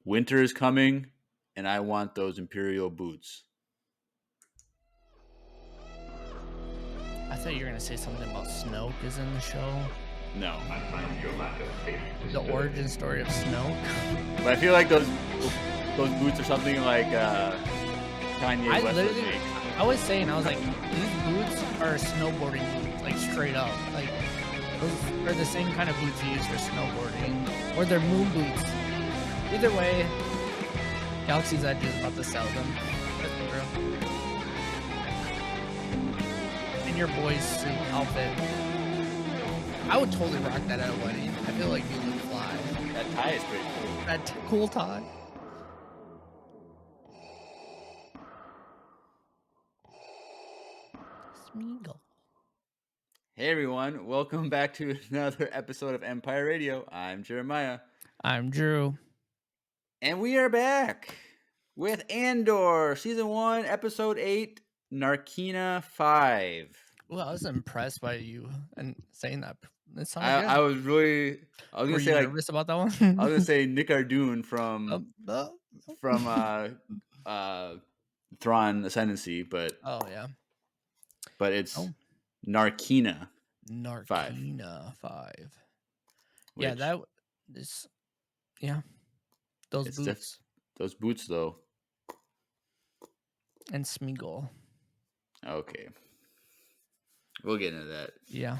Winter is coming, and I want those Imperial boots. I thought you were gonna say something about Snoke is in the show. No. The origin story of Snoke. But I feel like those boots are something like Kanye West would make. I was saying, I was like, these boots are snowboarding boots, like straight up. Like, those are the same kind of boots you use for snowboarding. Or they're moon boots. Either way, Galaxy's Edge is about to sell them. Let's be real. In your boy's suit outfit. I would totally rock that at a wedding. I feel like you look fly. That tie is pretty cool. That cool tie. Smeagol. Hey everyone, welcome back to another episode of Empire Radio. I'm Jeremiah. I'm Drew. And we are back with Andor, Season 1, Episode 8, Narkina 5. Well, I was impressed by you and saying that. It sounded good. I was gonna Were say you like nervous about that one? I was gonna say Nick Ardoon from Thrawn Ascendancy, but yeah. But it's Narkina 5. Yeah, that is those boots. Those boots though. And Smeagol. Okay. We'll get into that. Yeah.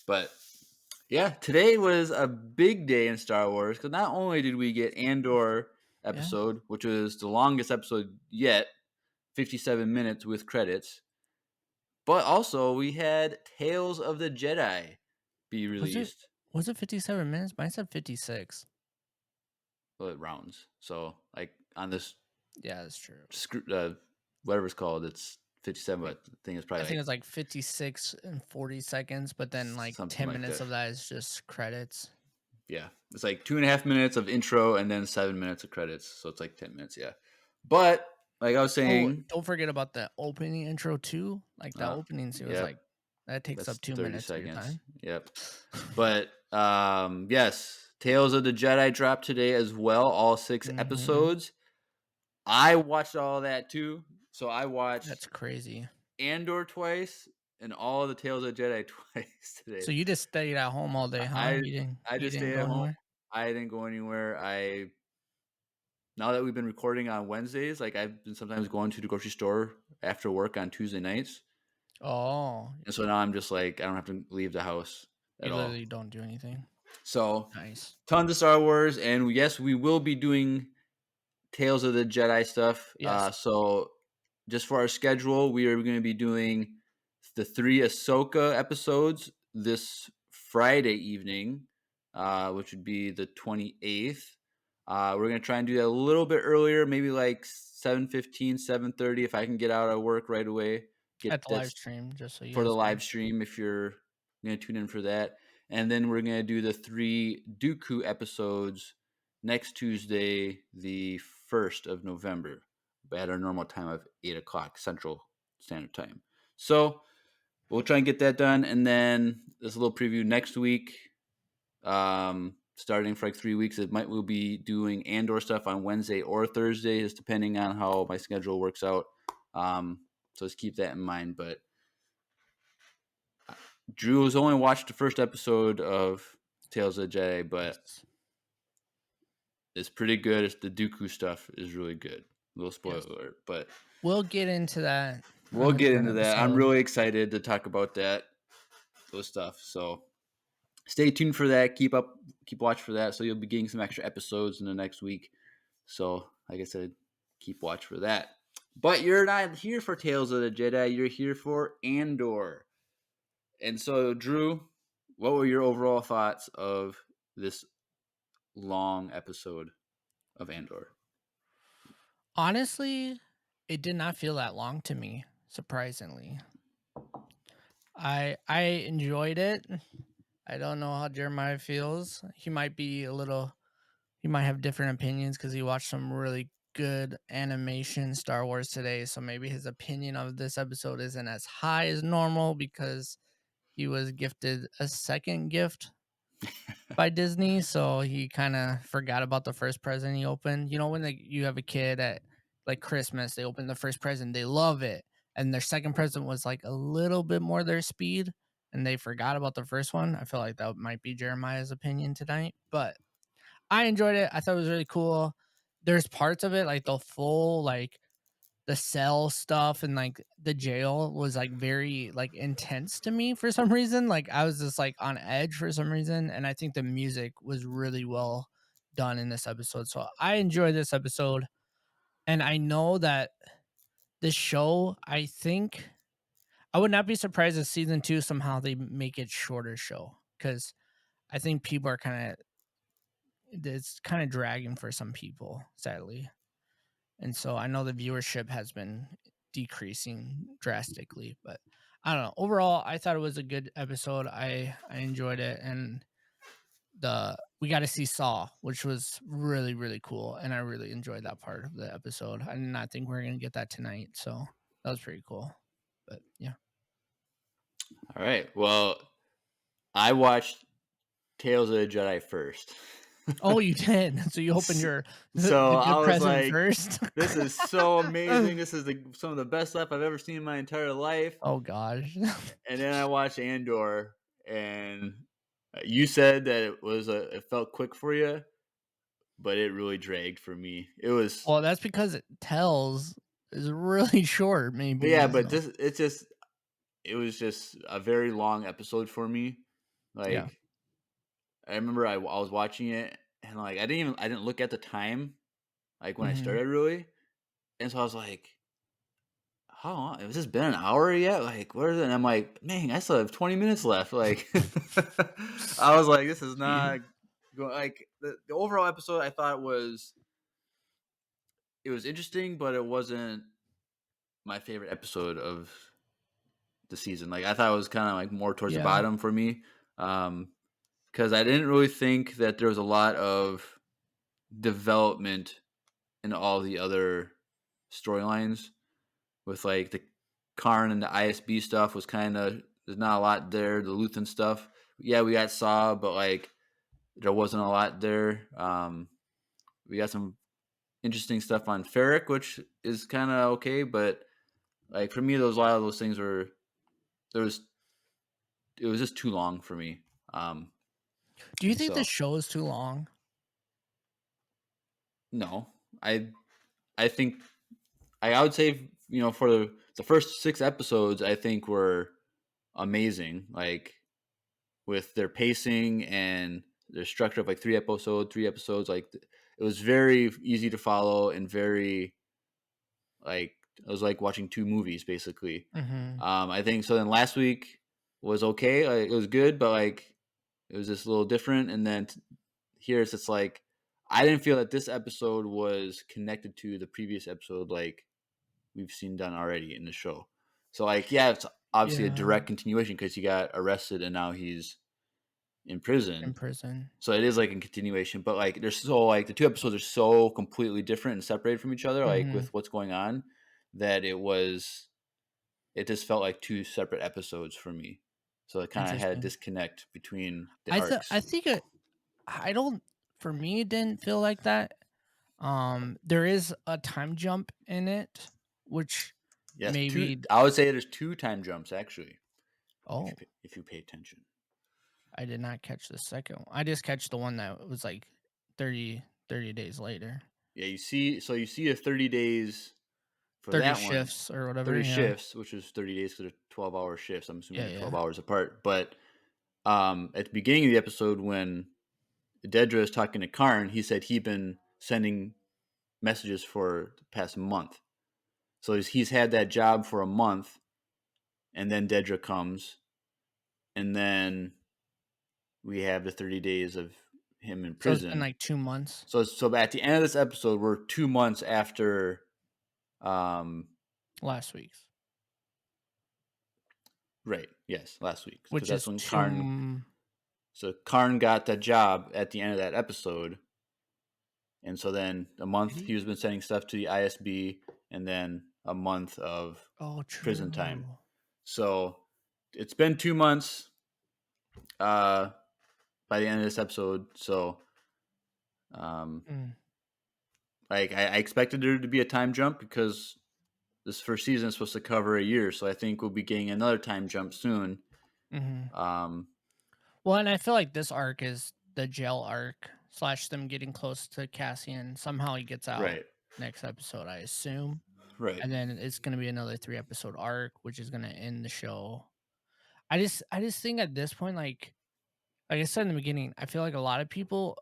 But yeah, today was a big day in Star Wars because not only did we get Andor episode, which was the longest episode yet, 57 minutes with credits, but also we had Tales of the Jedi be released. Was it 57 minutes? Mine said 56. Well, it rounds. So like on this. Yeah, that's true. Whatever it's called, it's 57, but the thing is probably I think it's like 56 and 40 seconds, but then like 10 minutes of that is just credits. Yeah. It's like 2.5 minutes of intro and then 7 minutes of credits. So it's like 10 minutes, yeah. But like I was saying, don't forget about the opening intro too. Like the opening scene was like that takes up 2 minutes seconds. Of your time. Yep. But yes, Tales of the Jedi dropped today as well, all 6 episodes. I watched all that too. So I watched That's crazy. Andor twice and all the Tales of the Jedi twice today. So you just stayed at home all day, huh? I just stayed at home. I didn't go anywhere. Now that we've been recording on Wednesdays, like I've been sometimes going to the grocery store after work on Tuesday nights. Oh. And so now I'm just like, I don't have to leave the house at all. You literally don't do anything. So nice. Tons of Star Wars. And yes, we will be doing Tales of the Jedi stuff. Yes. So just for our schedule, we are going to be doing the 3 Ahsoka episodes this Friday evening, which would be the 28th. We're going to try and do that a little bit earlier, maybe like 7:15, 7:30, if I can get out of work right away. At the live stream, just so you for the live stream, if you're going to tune in for that. And then we're going to do the 3 Dooku episodes next Tuesday, the 1st of November, at our normal time of 8 o'clock Central Standard Time. So we'll try and get that done. And then there's a little preview next week. Starting for like 3 weeks, we'll be doing Andor stuff on Wednesday or Thursday, just depending on how my schedule works out. So just keep that in mind. But Drew has only watched the first episode of Tales of the Jedi, but it's pretty good. The Dooku stuff is really good. A little spoiler alert, but we'll get into that. I'm really excited to talk about those stuff. So stay tuned for that. Keep watch for that. So you'll be getting some extra episodes in the next week. So like I said, keep watch for that. But you're not here for Tales of the Jedi. You're here for Andor. And so, Drew, what were your overall thoughts of this long episode of Andor? Honestly, it did not feel that long to me, surprisingly. I enjoyed it. I don't know how Jeremiah feels. He might have different opinions because he watched some really good animation Star Wars today. So maybe his opinion of this episode isn't as high as normal because he was gifted a second gift by Disney, so he kind of forgot about the first present he opened. You know, when you have a kid at like Christmas, they open the first present, they love it, and their second present was like a little bit more their speed, and they forgot about the first one. I feel like that might be Jeremiah's opinion tonight, but I enjoyed it. I thought it was really cool. There's parts of it like the full like the cell stuff and like the jail was like very like intense to me for some reason. Like I was just like on edge for some reason. And I think the music was really well done in this episode. So I enjoyed this episode. And I know that this show, I think I would not be surprised if season 2 somehow they make it shorter show. Cause I think people are it's kind of dragging for some people, sadly. And so I know the viewership has been decreasing drastically, but I don't know. Overall, I thought it was a good episode. I enjoyed it, and we got to see Saw, which was really really cool, and I really enjoyed that part of the episode. I did not think we were gonna get that tonight, so that was pretty cool. But yeah. All right. Well, I watched Tales of the Jedi first. Oh, you did. So you opened So the I good was present like, first. this is so amazing. This is some of the best stuff I've ever seen in my entire life. Oh gosh. And then I watched Andor, and you said that it felt quick for you, but it really dragged for me. It was, Well, that's because it tells is really short, yeah, maybe. but So it was just a very long episode for me. yeah. Like, I remember I was watching it, and like I didn't look at the time, like when I Hmm. started really, and so I was like, how long has this been, an hour yet? Like, what is it? And I'm like, man, I still have 20 minutes left. Like, I was like, this is Yeah. not going. Like the overall episode, I thought it was interesting, but it wasn't my favorite episode of the season. Like, I thought it was kind of like more towards the Yeah. bottom for me, because I didn't really think that there was a lot of development in all the other storylines. With like the Karn and the ISB stuff was kind of, there's not a lot there. The Luthen stuff, yeah, we got Saw, but like there wasn't a lot there. We got some interesting stuff on Ferric, which is kind of okay, but like for me, a lot of those things there was it was just too long for me. Do you think the So show is too long? no, I I think I would say, for the first 6 episodes, I think were amazing. Like with their pacing and their structure of like 3 episodes. Like it was very easy to follow and very like it was like watching 2 movies basically. Mhm. I think so. Then last week was okay. Like, it was good, but like it was just a little different. And then here it's just like I didn't feel that this episode was connected to the previous episode like we've seen done already in the show. So like yeah, it's obviously a Yeah, direct continuation because he got arrested and now he's in in prison. prison. So it is like a continuation, but like they're so like the 2 episodes are so completely different and separated from each other, like Mhm. with what's going on, that it just felt like 2 separate episodes for me. So it kind of had a Interesting. disconnect between the arcs. I think I don't for me, it didn't feel like that. There is a time jump in it, which Yes, two. maybe I would say there's 2 time jumps actually, oh, if you pay attention. I did not catch the second one. I just catch the one that was like 30 days later. Yeah, you see a 30 days for 30 that one, shifts or whatever, 30 yeah. shifts, which is 30 days because they're 12-hour shifts. I'm assuming Yeah, they're 12 yeah. hours apart. But at the beginning of the episode, when Dedra is talking to Karn, he said he'd been sending messages for the past month. So he's had that job for a month, and then Dedra comes, and then we have the 30 days of him in So it's been prison. like 2 months. So at the end of this episode, we're 2 months after. Last week's. Right. Yes, last week because Which that's is when 2 Karn. So Karn got that job at the end of that episode, and so then a did month he he? was been sending stuff to the ISB, and then a month of Oh, prison time. true. So it's been 2 months. Uh, by the end of this episode. So, Mm. like I expected there to be a time jump because this first season is supposed to cover a year. So I think we'll be getting another time jump soon. Hmm. Um, Well, and I feel like this arc is the jail arc slash them getting close to Cassian. Somehow he gets out right, next episode, I assume. right. And then it's gonna be another 3 episode arc, which is gonna end the show. I just think at this point, like I said in the beginning, I feel like a lot of people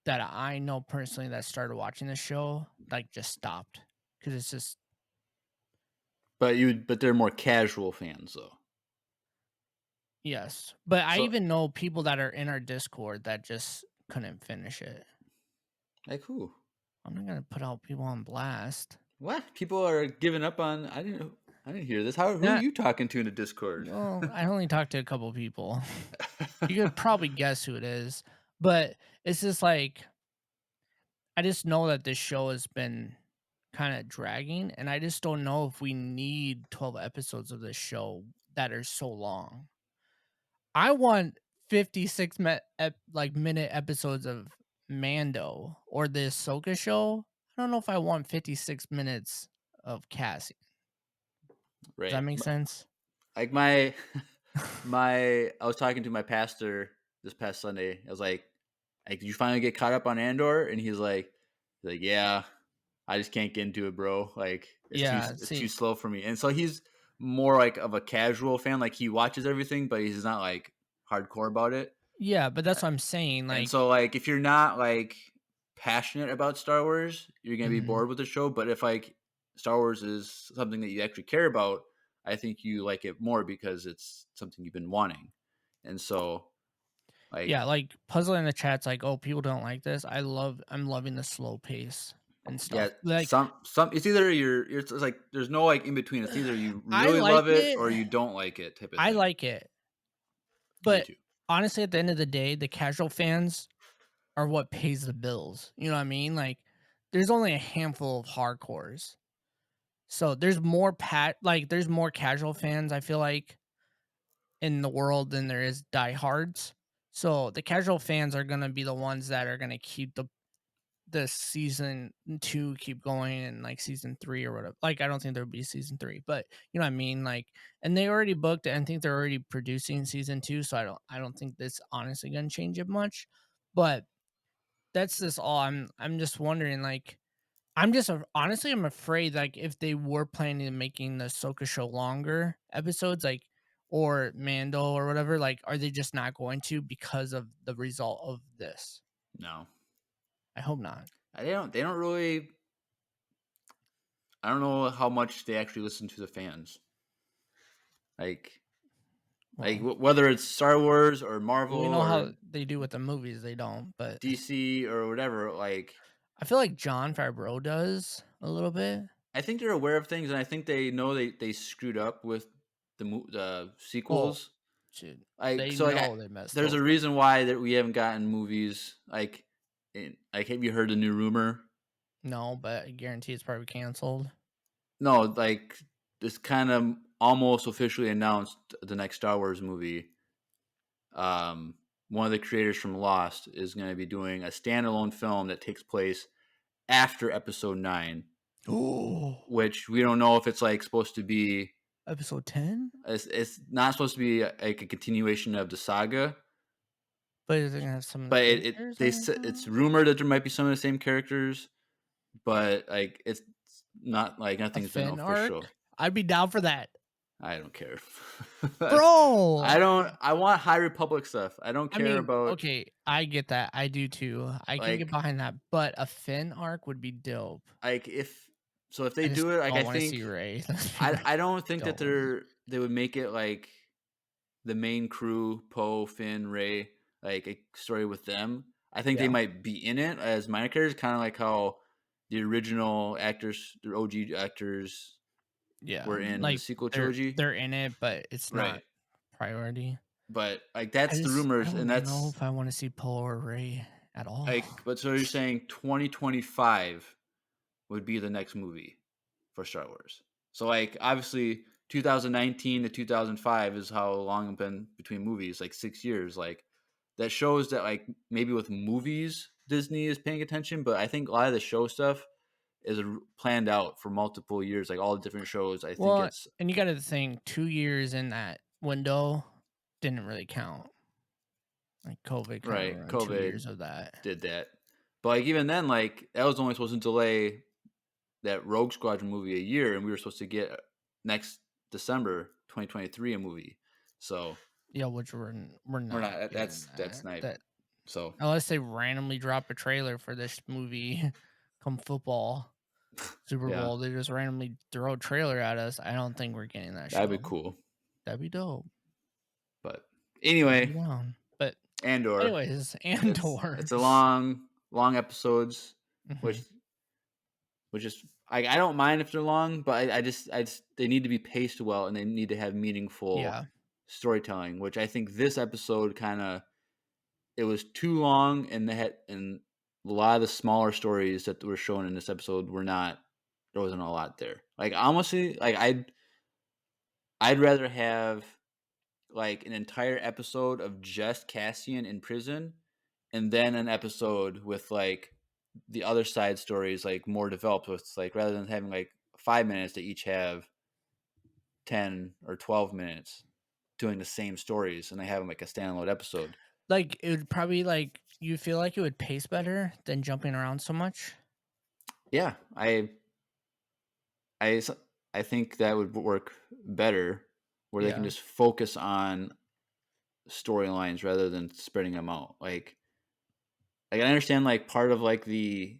that I know personally that started watching the show, like just stopped. Because it's just But they're more casual fans though. yes. But I So even know people that are in our Discord that just couldn't finish it. like who? I'm not gonna put out people on blast. What? People are giving up on I didn't hear this. Who are Not you talking to in the Discord? well, I only talked to a couple people. You could probably guess who it is, but it's just like I just know that this show has been kind of dragging, and I just don't know if we need 12 episodes of this show that are so long. I want 56 minute episodes of Mando or the Ahsoka show. I don't know if I want 56 minutes of Cassie. Does that Right. make sense? Like I was talking to my pastor this past Sunday. I was like, did you finally get caught up on Andor? And he's like, yeah, I just can't get into it, bro. Like Yeah, it's too see, slow for me. And so he's more like of a casual fan. Like he watches everything, but he's not like hardcore about it. yeah, but that's what I'm saying. And Like, so like if you're not like passionate about Star Wars, you're gonna be mhm. bored with the show. But if like Star Wars is something that you actually care about, I think you like it more because it's something you've been wanting. And so like Yeah, like Puzzle in the chat's like, oh, people don't like this. I'm loving the slow pace and yeah, stuff. Like, some it's either it's like there's no like in between. It's either you I really like love it it. or you don't like it type of I thing. like it. I do But too. honestly, at the end of the day, the casual fans are what pays the bills. You know what I mean? Like, there's only a handful of hardcores. So there's more casual fans, I feel like, in the world than there is diehards. So the casual fans are gonna be the ones that are gonna keep the season 2 keep going and like season 3 or whatever. Like I don't think there'll be season 3, but you know what I mean? Like and they already booked it and think they're already producing season 2, so I don't think this honestly gonna change it much. But that's just all I'm just wondering like honestly I'm afraid like if they were planning on making the Ahsoka show longer episodes like or Mando or whatever, like are they just not going to because of the result of this? No. I hope not. They don't really I don't know how much they actually listen to the fans. Like Well, whether it's Star Wars or Marvel we know or how they do with the movies, they don't, but DC or whatever, like I feel like John Favreau does a little bit. I think they're aware of things and I think they know they screwed up with the Oh, sequels. dude, Like they so like know they messed there's a over. reason why that we haven't gotten movies like have you heard the new rumor? No, but I guarantee it's probably canceled. No, like it's kind of almost officially announced the next Star Wars movie. One of the creators from Lost is going to be doing a standalone film that takes place after Episode 9, Oh, which we don't know if it's like supposed to be. episode 10? It's not supposed to be like a continuation of the saga, But is it gonna have some of the but characters in it it's though? rumored that there might be some of the same characters, but like it's not like A nothing's been Finn official. arc? I'd be down for that. I don't care. Bro! I don't. I want High Republic stuff. I don't I care mean, about okay, I get that. I do too. I can get like behind that, but a Finn arc would be dope. if so if they I just do it like don't I wanna think see Ray. Let's be real. I don't think that Don't wanna see they would make it like the main crew Poe, Finn, Ray like a story with them. I think they Yeah. might be in it as minor characters, kind of like how the original actors, the OG actors, Yeah, were in the like, sequel they're trilogy. they're in it, but it's not Right. priority. But like that's the I rumors, and don't know that's if I wanna see Poe or Ray at all. like. But so you're saying 2025 would be the next movie for Star Wars. So like obviously 2019 to 2005 is how long it's been between movies, like 6 years. Like that shows that like maybe with movies Disney is paying attention, but I think a lot of the show stuff is planned out for multiple years, like all the different shows. I think Well, it's and you got to think 2 years in that window didn't really count. Like COVID kind of right. ruined 2 years COVID of that. did that, but like even then, like that was only supposed to delay that Rogue Squadron movie a year, and we were supposed to get next December 2023 a movie. So Yeah, which we're we're not not. getting That's that. not. That So unless they randomly drop a trailer for this movie, come football Super yeah, Bowl, they just randomly throw a trailer at us. I don't think we're getting that that'd be show. cool. That'd be dope. But I'd anyway, be down. But Andor. anyways, It's a Andor. long episodes, which Hmm. is I don't mind if they're long, but I just they need to be paced well and they need to have meaningful Yeah. storytelling, which I think this episode kind of it was too long and they had and a lot of the smaller stories that were shown in this episode were not there wasn't a lot there. Like honestly, like I'd rather have like an entire episode of just Cassian in prison and then an episode with like the other side stories like more developed with like rather than having like 5 minutes they each have 10 or 12 minutes doing the same stories and they have them like a standalone episode. Like it would probably like you feel like it would pace better than jumping around so much. Yeah, I I think that would work better where they can Yeah. just focus on storylines rather than spreading them out. Like I understand like part of like the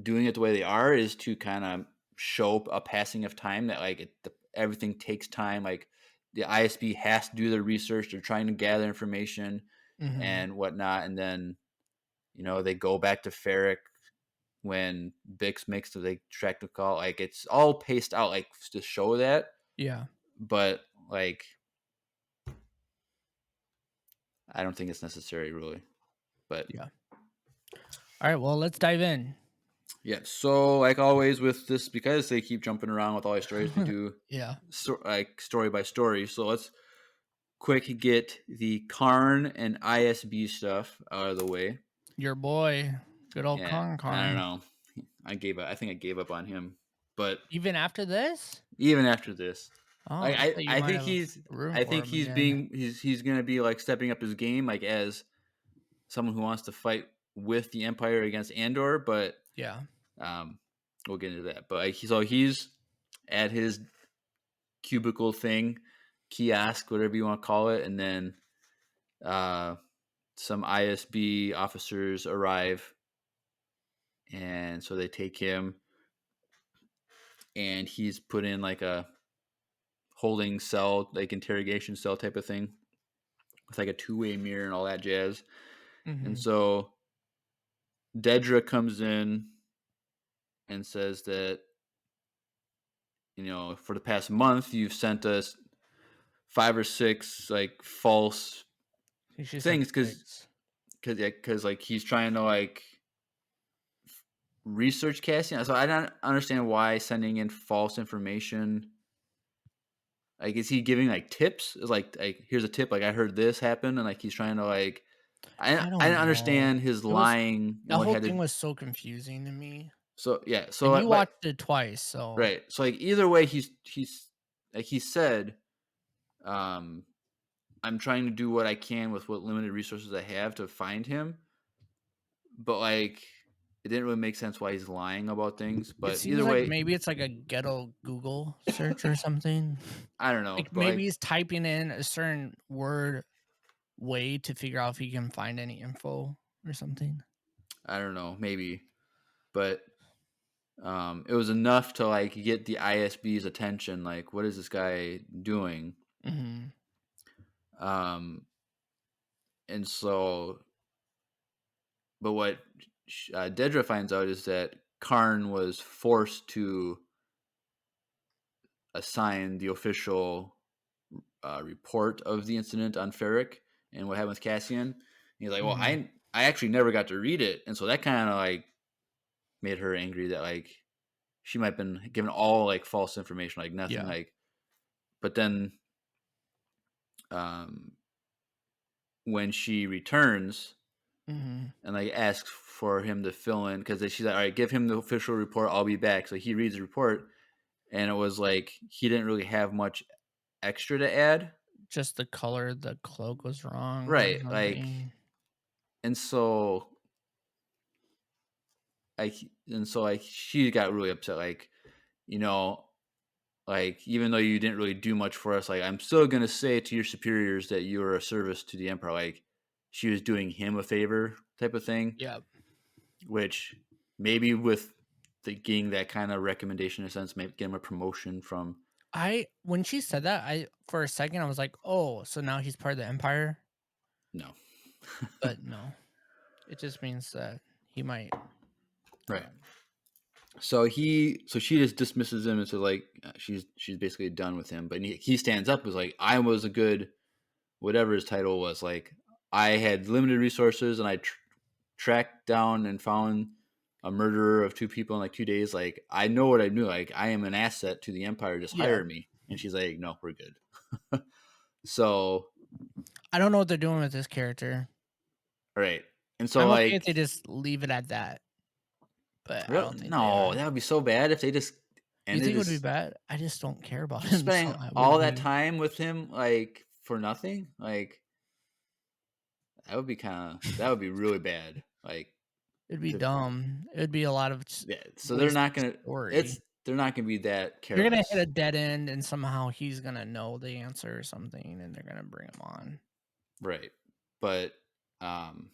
doing it the way they are is to kind of show a passing of time that like everything takes time. Like the ISB has to do their research. They're trying to gather information Hmm. and whatnot, and then they go back to Ferric when Bix makes the track the call. Like it's all paced out like to show that, Yeah. but like I don't think it's necessary really. But Yeah. All right. Well, let's dive in. yeah, so like always with this, because they keep jumping around with all these stories, we do Yeah. like story by story. So let's quick get the Karn and ISB stuff out of the way. Your boy, good old Yeah, Con I don't Con. know. I gave up. I think I gave up on him. But Even after this? even after this, Oh, I I I, thought you I might think have he's room I for think him he's again. being he's gonna be like stepping up his game like as someone who wants to fight with the Empire against Andor. But Yeah. um, we'll get into that. But he's at his cubicle thing, kiosk, whatever you want to call it, and then some ISB officers arrive, and so they take him, and he's put in like a holding cell, like interrogation cell type of thing, with like a two-way mirror and all that jazz. And Hmm. so Dedra comes in and says that for the past month you've sent us 5 or 6 like false She said things because 6. like he's trying to like research Cassian. So I don't understand why sending in false information. Like, is he giving like tips? Is like here's a tip. Like I heard this happen, and like he's trying to like. I I I don't didn't know. understand his It was lying and the what he whole had thing to. was so confusing to me. So yeah. And So you but watched it twice, so right. So like either way, he's like he said, um, I'm trying to do what I can with what limited resources I have to find him. But like it didn't really make sense why he's lying about things. it But seems either like way, maybe it's like a ghetto Google search or something. I don't know. Like But maybe like he's typing in a certain word way to figure out if he can find any info or something. I don't know. Maybe, but it was enough to like get the ISB's attention. Like, what is this guy doing? Hmm. Um, and so, but what Dedra finds out is that Karn was forced to assign the official report of the incident on Ferric and what happened with Cassian. And he's like, well, Hmm. I actually never got to read it, and so that kind of like made her angry that like she might have been given all like false information, like nothing, Yeah. like. But then, um, when she returns Mm-hmm. and like asks for him to fill in, because she's like, all right, give him the official report, I'll be back. So he reads the report, and it was like he didn't really have much extra to add. Just the color of the cloak was wrong or Right. Like, something. and so like she got really upset, like, you know, like, even though you didn't really do much for us, like, I'm still gonna say to your superiors that you were a service to the emperor. Like, she was doing him a favor type of thing, Yeah. which maybe with the getting that kind of recommendation in a sense, maybe get him a promotion from. When she said that, I for a second I was like, "Oh, so now he's part of the empire?" No. But no. It just means that he might Right. um So she just dismisses him and says like she's basically done with him. But he stands up, was like, I was a good, whatever his title was, like, I had limited resources and I tracked down and found a murderer of 2 people in like 2 days. Like, I know what I knew. Like, I am an asset to the empire. Just yeah. hire me. And she's like, no, we're good. So, I don't know what they're doing with this character. all right. And so I'm okay if like, they just leave it at that, but I real, don't think they no, are. that would be so bad if they just You ended think it would be this, bad? I just don't care about just him, so spending I all wouldn't that be. time with him like for nothing. Like, that would be really bad. Like, It'd be to, dumb. It'd be a lot of yeah. So they're wasted not gonna. story. They're not gonna be that You're gonna hit careless. a dead end, and somehow he's gonna know the answer or something, and they're gonna bring him on. Right. But um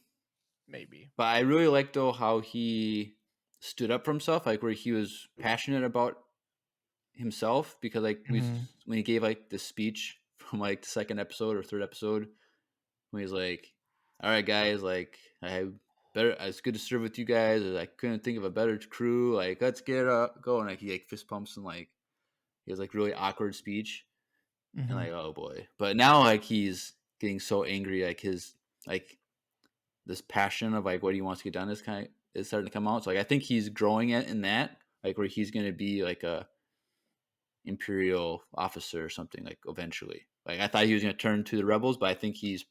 Maybe. but I really like though how he stood up for himself, like where he was passionate about himself, because like Hmm. when he gave like the speech from like the second episode or third episode, when he's like, all right guys, like, it's good to serve with you guys, I couldn't think of a better crew, like, let's get going, like he like fist pumps and like he has like really awkward speech, and Hmm. like, oh boy. But now like he's getting so angry, like his like this passion of like what he wants to get done is starting to come out. So like I think he's growing it in that, like where he's going to be like a imperial officer or something, like eventually. Like I thought he was going to turn to the rebels, but I think he's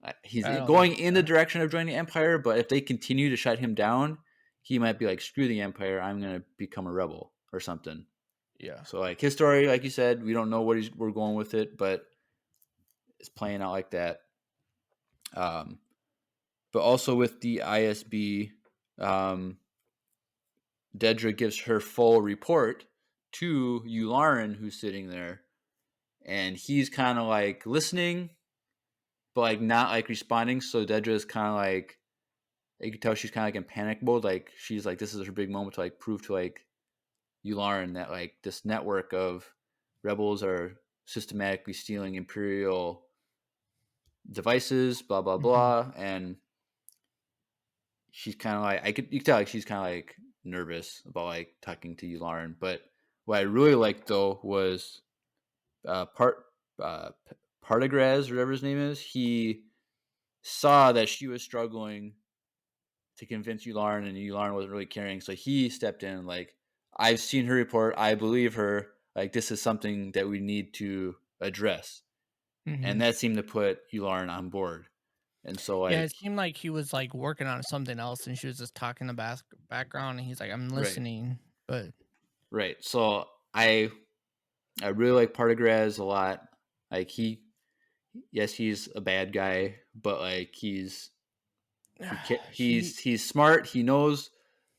I don't think going in the direction of joining the empire. But if they continue to shut him down, he might be like, screw the empire, I'm going to become a rebel or something. yeah. So like his story, like you said, we don't know we're going with it, but it's playing out like that. Um, but also with the ISB, Dedra gives her full report to Yularen, who's sitting there, and he's kind of like listening, but like not like responding. So Dedra is kind of like, you can tell she's kind of like in panic mode. Like she's like, this is her big moment to like prove to like Yularen that like this network of rebels are systematically stealing Imperial devices, blah blah Hmm. blah, and she's kind of like, you can tell like she's kind of like nervous about like talking to Yularen. But what I really liked though was part Partagrez, whatever his name is. He saw that she was struggling to convince Yularen, and Yularen wasn't really caring, so he stepped in. Like, I've seen her report, I believe her. Like, this is something that we need to address, Hmm. and that seemed to put Yularen on board. And so, Yeah, like, it seemed like he was like working on something else, and she was just talking in the background, and he's like, "I'm right, listening," but right. So I really like Partagrez a lot. Like yes, he's a bad guy, but like he, he's smart. He knows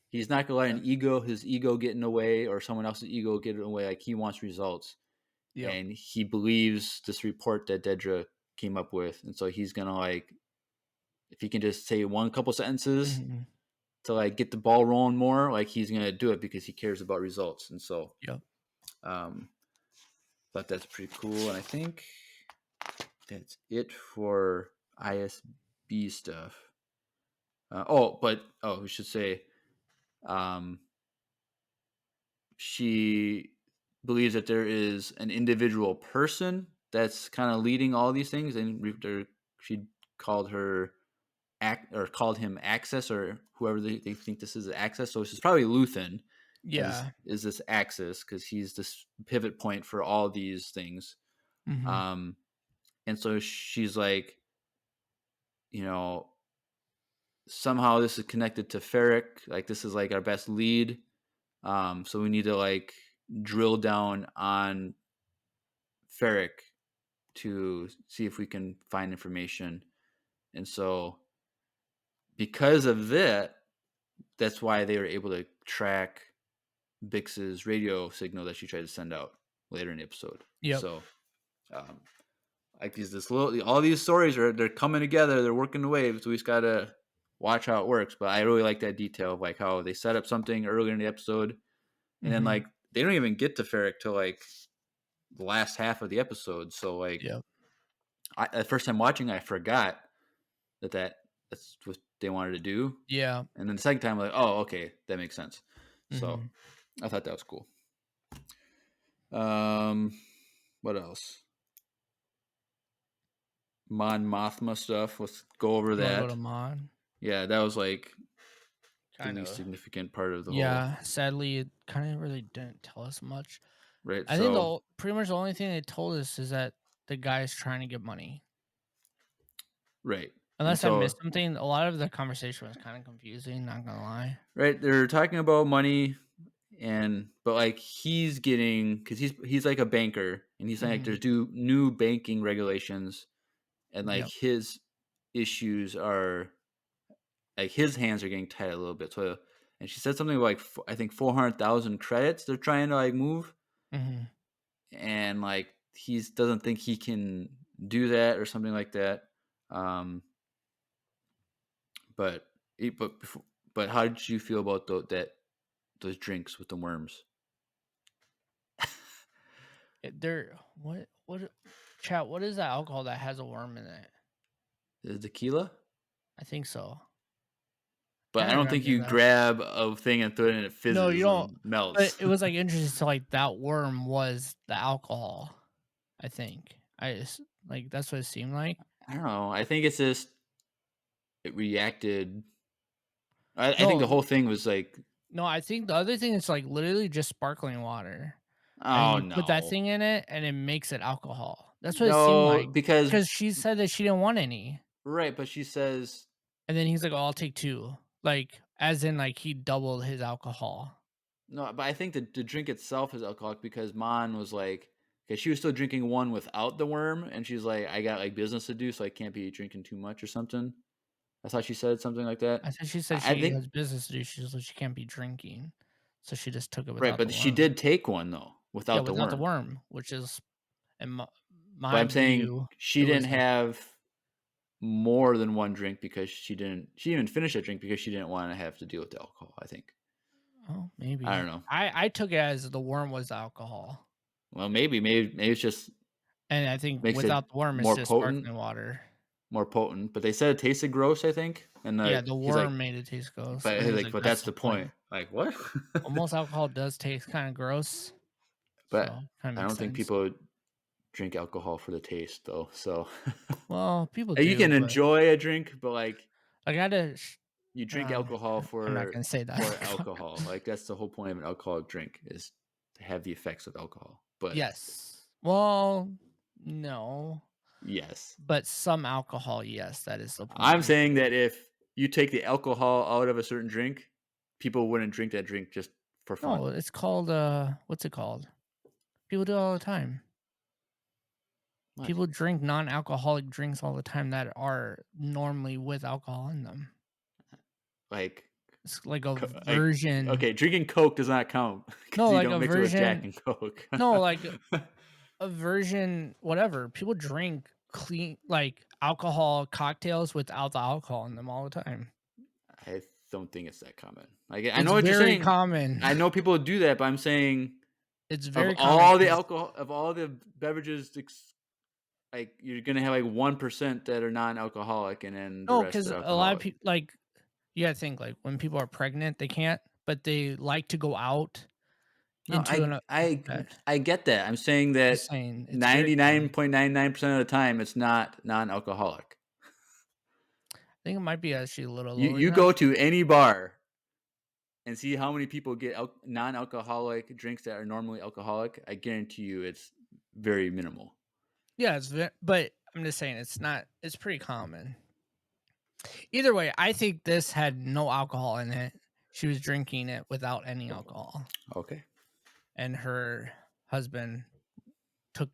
he's not gonna let yeah, his ego get in the way, or someone else's ego get in the way. Like, he wants results, yep. and he believes this report that Dedra came up with, and so he's gonna like, if he can just say one couple sentences Hmm. to like get the ball rolling more, like he's gonna do it because he cares about results. And so, Yep. um, thought that's pretty cool, and I think that's it for ISB stuff. We should say, um, she believes that there is an individual person that's kind of leading all these things, and she called her called him Access, or whoever they think this is Access. So this is probably Luthen Yeah. is this Axis, because he's this pivot point for all these things. Hmm. Um, and so she's like, you know, somehow this is connected to ferric. Like this is like our best lead. So we need to like drill down on ferric to see if we can find information. And so because of that, that's why they were able to track Bix's radio signal that she tried to send out later in the episode. Yep. So, like all these stories they're coming together. They're working the waves. So we just gotta watch how it works. But I really like that detail of like how they set up something earlier in the episode, and then like they don't even get to ferric till like the last half of the episode. So like, Yep. The first time watching, I forgot that's what they wanted to do. Yeah. And then the second time, I'm like, oh, okay, that makes sense. So I thought that was cool. What else? Mon Mothma stuff. Let's go over that. Go to Mon. Yeah, that was like the Kind least of significant part of the whole. Yeah, sadly, it kind of really didn't tell us much. Right. I think pretty much the only thing they told us is that the guy's trying to get money. Right. Unless I missed something, a lot of the conversation was kind of confusing, not gonna lie. Right. They're talking about money, but like he's getting, because he's like a banker, and he's saying like there's new banking regulations, and like his issues are like his hands are getting tight a little bit. So, and she said something about like I think 400,000 credits they're trying to like move, and like he doesn't think he can do that or something like that. But how did you feel about those drinks with the worms? Chat, what is that alcohol that has a worm in it? Is it tequila? I think so. But I don't think you grab a thing and throw it in, it fizzes. No, you don't. And melts. But it was like interesting. So like that worm was the alcohol. I think that's what it seemed like. I don't know. I think it's just it reacted. I think the whole thing was like. No, I think the other thing is like literally just sparkling water. Oh, and you put that thing in it, and it makes it alcohol. That's what it seemed like. Because she said that she didn't want any. Right, but she says. And then he's like, "Oh, I'll take 2." Like, as in, like he doubled his alcohol. No, but I think the drink itself is alcoholic because Mon was like, because she was still drinking one without the worm, and she's like, I got like business to do, so I can't be drinking too much or something. I thought she said something like that. I thought she said she has business to do. She can't be drinking, so she just took it without. Right, but she did take one though without the worm, which is in my but I'm saying she didn't have more than one drink because she didn't even finish that drink because she didn't want to have to deal with the alcohol. I think. Oh, maybe. I don't know. I took it as the worm was the alcohol. Well, maybe it's just. And I think without the worm, it's just sparkling water. More potent, but they said it tasted gross. I think, and the worm made it taste gross. But that's the point. Like what? Most alcohol does taste kind of gross. But I don't think people drink alcohol for the taste, though. So, well, people do. You can enjoy a drink, but like I gotta. You drink alcohol for. I'm not gonna say that. For alcohol, like that's the whole point of an alcoholic drink is to have the effects of alcohol. But yes, well, no. Yes. But some alcohol, yes, that is the point. I'm saying that if you take the alcohol out of a certain drink, people wouldn't drink that drink just for fun. No, it's called what's it called? People do it all the time. What? People drink non-alcoholic drinks all the time that are normally with alcohol in them. Like it's like a version. Okay, drinking Coke does not count. No, you like don't a mix version. It with Jack and Coke. No, like a version, whatever. People drink clean like alcohol cocktails without the alcohol in them all the time. I don't think it's that common. Like I know what you're saying. Common. I know people do that, but I'm saying it's very of common. All the alcohol of all the beverages, like you're gonna have like 1% that are non-alcoholic, and then the rest because a lot of people like you gotta think like when people are pregnant, they can't, but they like to go out. No, I get that. I'm saying that 99.99% of the time it's not non-alcoholic. I think it might be actually a little lower. You go to any bar and see how many people get non-alcoholic drinks that are normally alcoholic. I guarantee you it's very minimal. Yeah, but I'm just saying it's not. It's pretty common. Either way, I think this had no alcohol in it. She was drinking it without any alcohol, Okay. and her husband took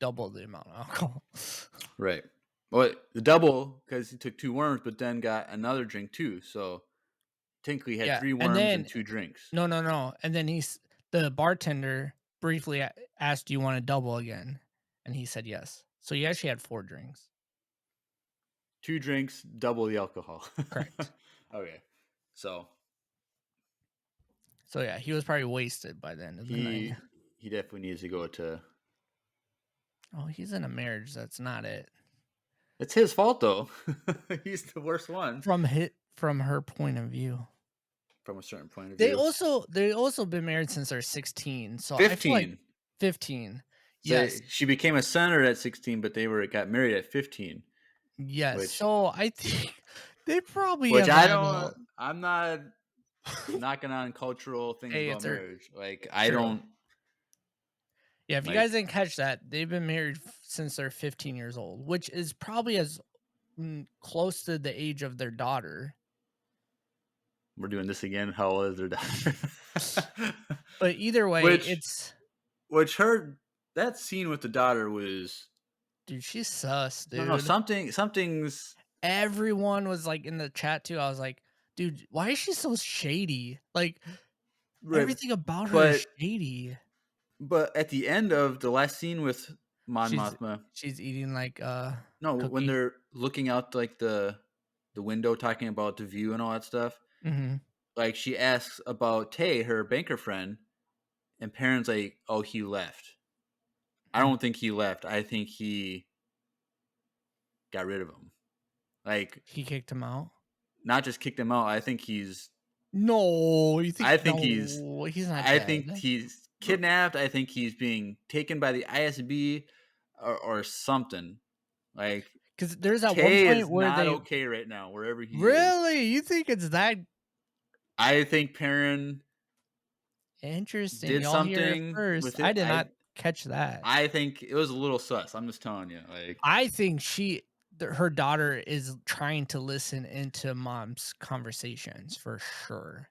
double the amount of alcohol. Right. Well, the double because he took 2 worms, but then got another drink too. So technically, he had Yeah, 3 and worms and then 2 drinks. no, and then the bartender briefly asked, "Do you want a double again?" And he said yes. So he actually had 4 drinks. 2 drinks, double the alcohol. Correct. Okay. So So yeah, he was probably wasted by the end of the night. he definitely needs to go to. Oh, he's in a marriage. That's not it. It's his fault though. He's the worst one From her point of view. from a certain point of They view. also been married since they're 16. So I feel like 15. 15. So Yes. she became a senator at 16, but they got married at 15, Yes. which So I think they probably have I had don't. I'm not knocking on cultural things hey, about it's her marriage. Like I true. don't Yeah, if you like. guys didn't catch that, they've been married since they're 15 years old, which is probably as close to the age of their daughter. We're doing this again. How old is their daughter? But either way, which it's that scene with the daughter was dude, she's sus, no dude. something's Everyone was like in the chat too. I was like, dude, why is she so shady? Like right, everything about her is but shady. at the end of the last scene with Mon She's Mothma, she's eating like no, when cookie. they're looking out like the window talking about the view and all that stuff, Mm-hmm. like she asks about Tay, her banker friend, and Perrin's like, "Oh, he left." I don't think he left. I think he got rid of him. Like, He kicked him out. not just kicked him out. I think he's. No, you think I think he's. no? He's not I dead. think he's kidnapped. I think he's being taken by the ISB or something. Like Because there's that one Tay point is where not they okay right now, wherever he is. really you think it's that I think Perrin interesting. did Y'all hear it something first. with I it. did not catch that. I think it was a little sus. I'm just telling you. Like I think her daughter is trying to listen into mom's conversations for sure.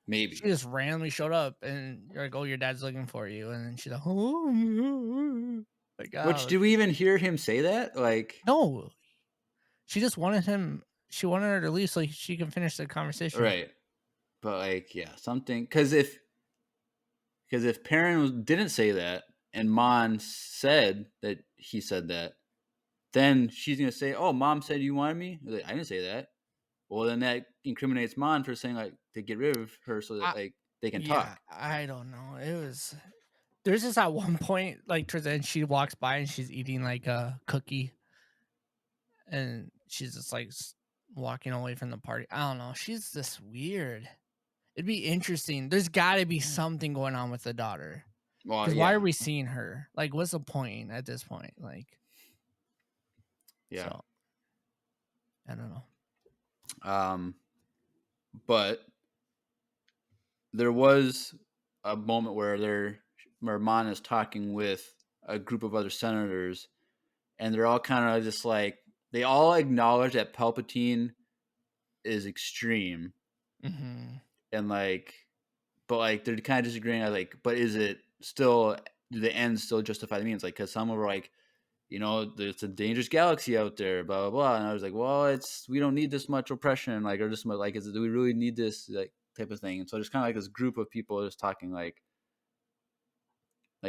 She maybe. just randomly showed up and you're like, "Oh, your dad's looking for you," and then she's like, "Oh, like, Which oh, do we even hear him say that? Like no." She just wanted him. She wanted her to leave so she can finish the conversation. right. But like, yeah, something because if Perrin didn't say that and Mon said that he said that, then she's gonna say, "Oh, Mom said you wanted me." Like, I didn't say that. Well, then that incriminates Mon for saying like to get rid of her so that I, like they can yeah, talk. I don't know. It was there's just at one point like towards the end she walks by and she's eating like a cookie, and she's just like walking away from the party. I don't know. She's just weird. It'd be interesting. There's got to be something going on with the daughter. Well, Because why are yeah, we seeing her? Like, what's the point at this point? Like, yeah. so I don't know. But there was a moment where Mon is talking with a group of other senators, and they're all kind of just like they all acknowledge that Palpatine is extreme, Mm-hmm. and like, but like they're kind of disagreeing. Like, but is it still? Do the ends still justify the means? Like, because some were like, there's a dangerous galaxy out there, blah blah blah. And I was like, well, we don't need this much oppression, like, or this much, like, do we really need this, like, type of thing? And so there's kind of like this group of people just talking like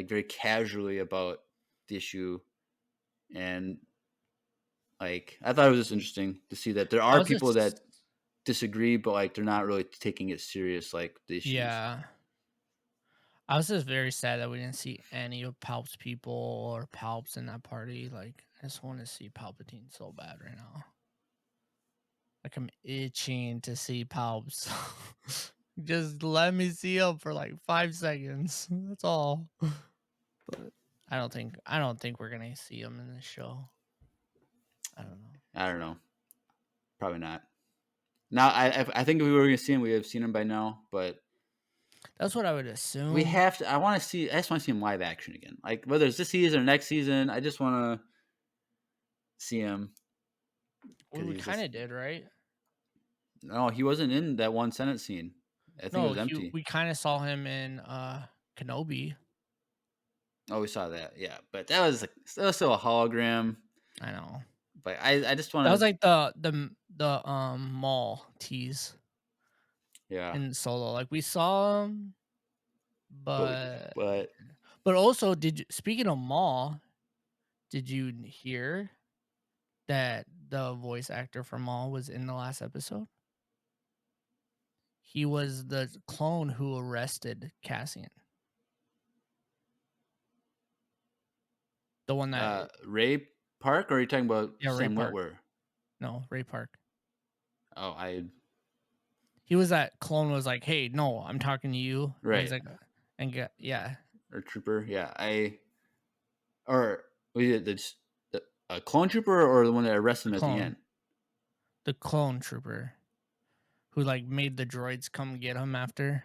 very casually about the issue, and like I thought it was just interesting to see that there I are was people just that disagree, but like they're not really taking it serious, like the issues. yeah. I was just very sad that we didn't see any of Palp's people or Palps in that party. Like, I just want to see Palpatine so bad right now. Like, I'm itching to see Palps. Just let me see him for like 5 seconds. That's all. But I don't think we're gonna see him in this show. I don't know. I don't know, probably not. Now I think if we were going to see him, we would have seen him by now, but That's what I would assume. we have to. I just want to see him live action again. Like whether it's this season or next season, I just want to see him Well, we kind of did, right? No, he wasn't in that one Senate scene. I think it No, was empty. we kind of saw him in Kenobi. Oh, we saw that. Yeah, but that was still a hologram. I know. But I just want That was to. like the mall tease Yeah, in Solo. Like we saw him, but but also speaking of Maul, did you hear that the voice actor for Maul was in the last episode? He was the clone who arrested Cassian. The one that Ray Park, or are you talking about Ray Sam Park. Witwer? No, Ray Park. Oh, He was that clone was like, "Hey, no, I'm talking to you." right. And he's like, yeah. Or Trooper, yeah. Or we did the clone trooper, or the one that arrested him at the end. The clone trooper, who like made the droids come get him after,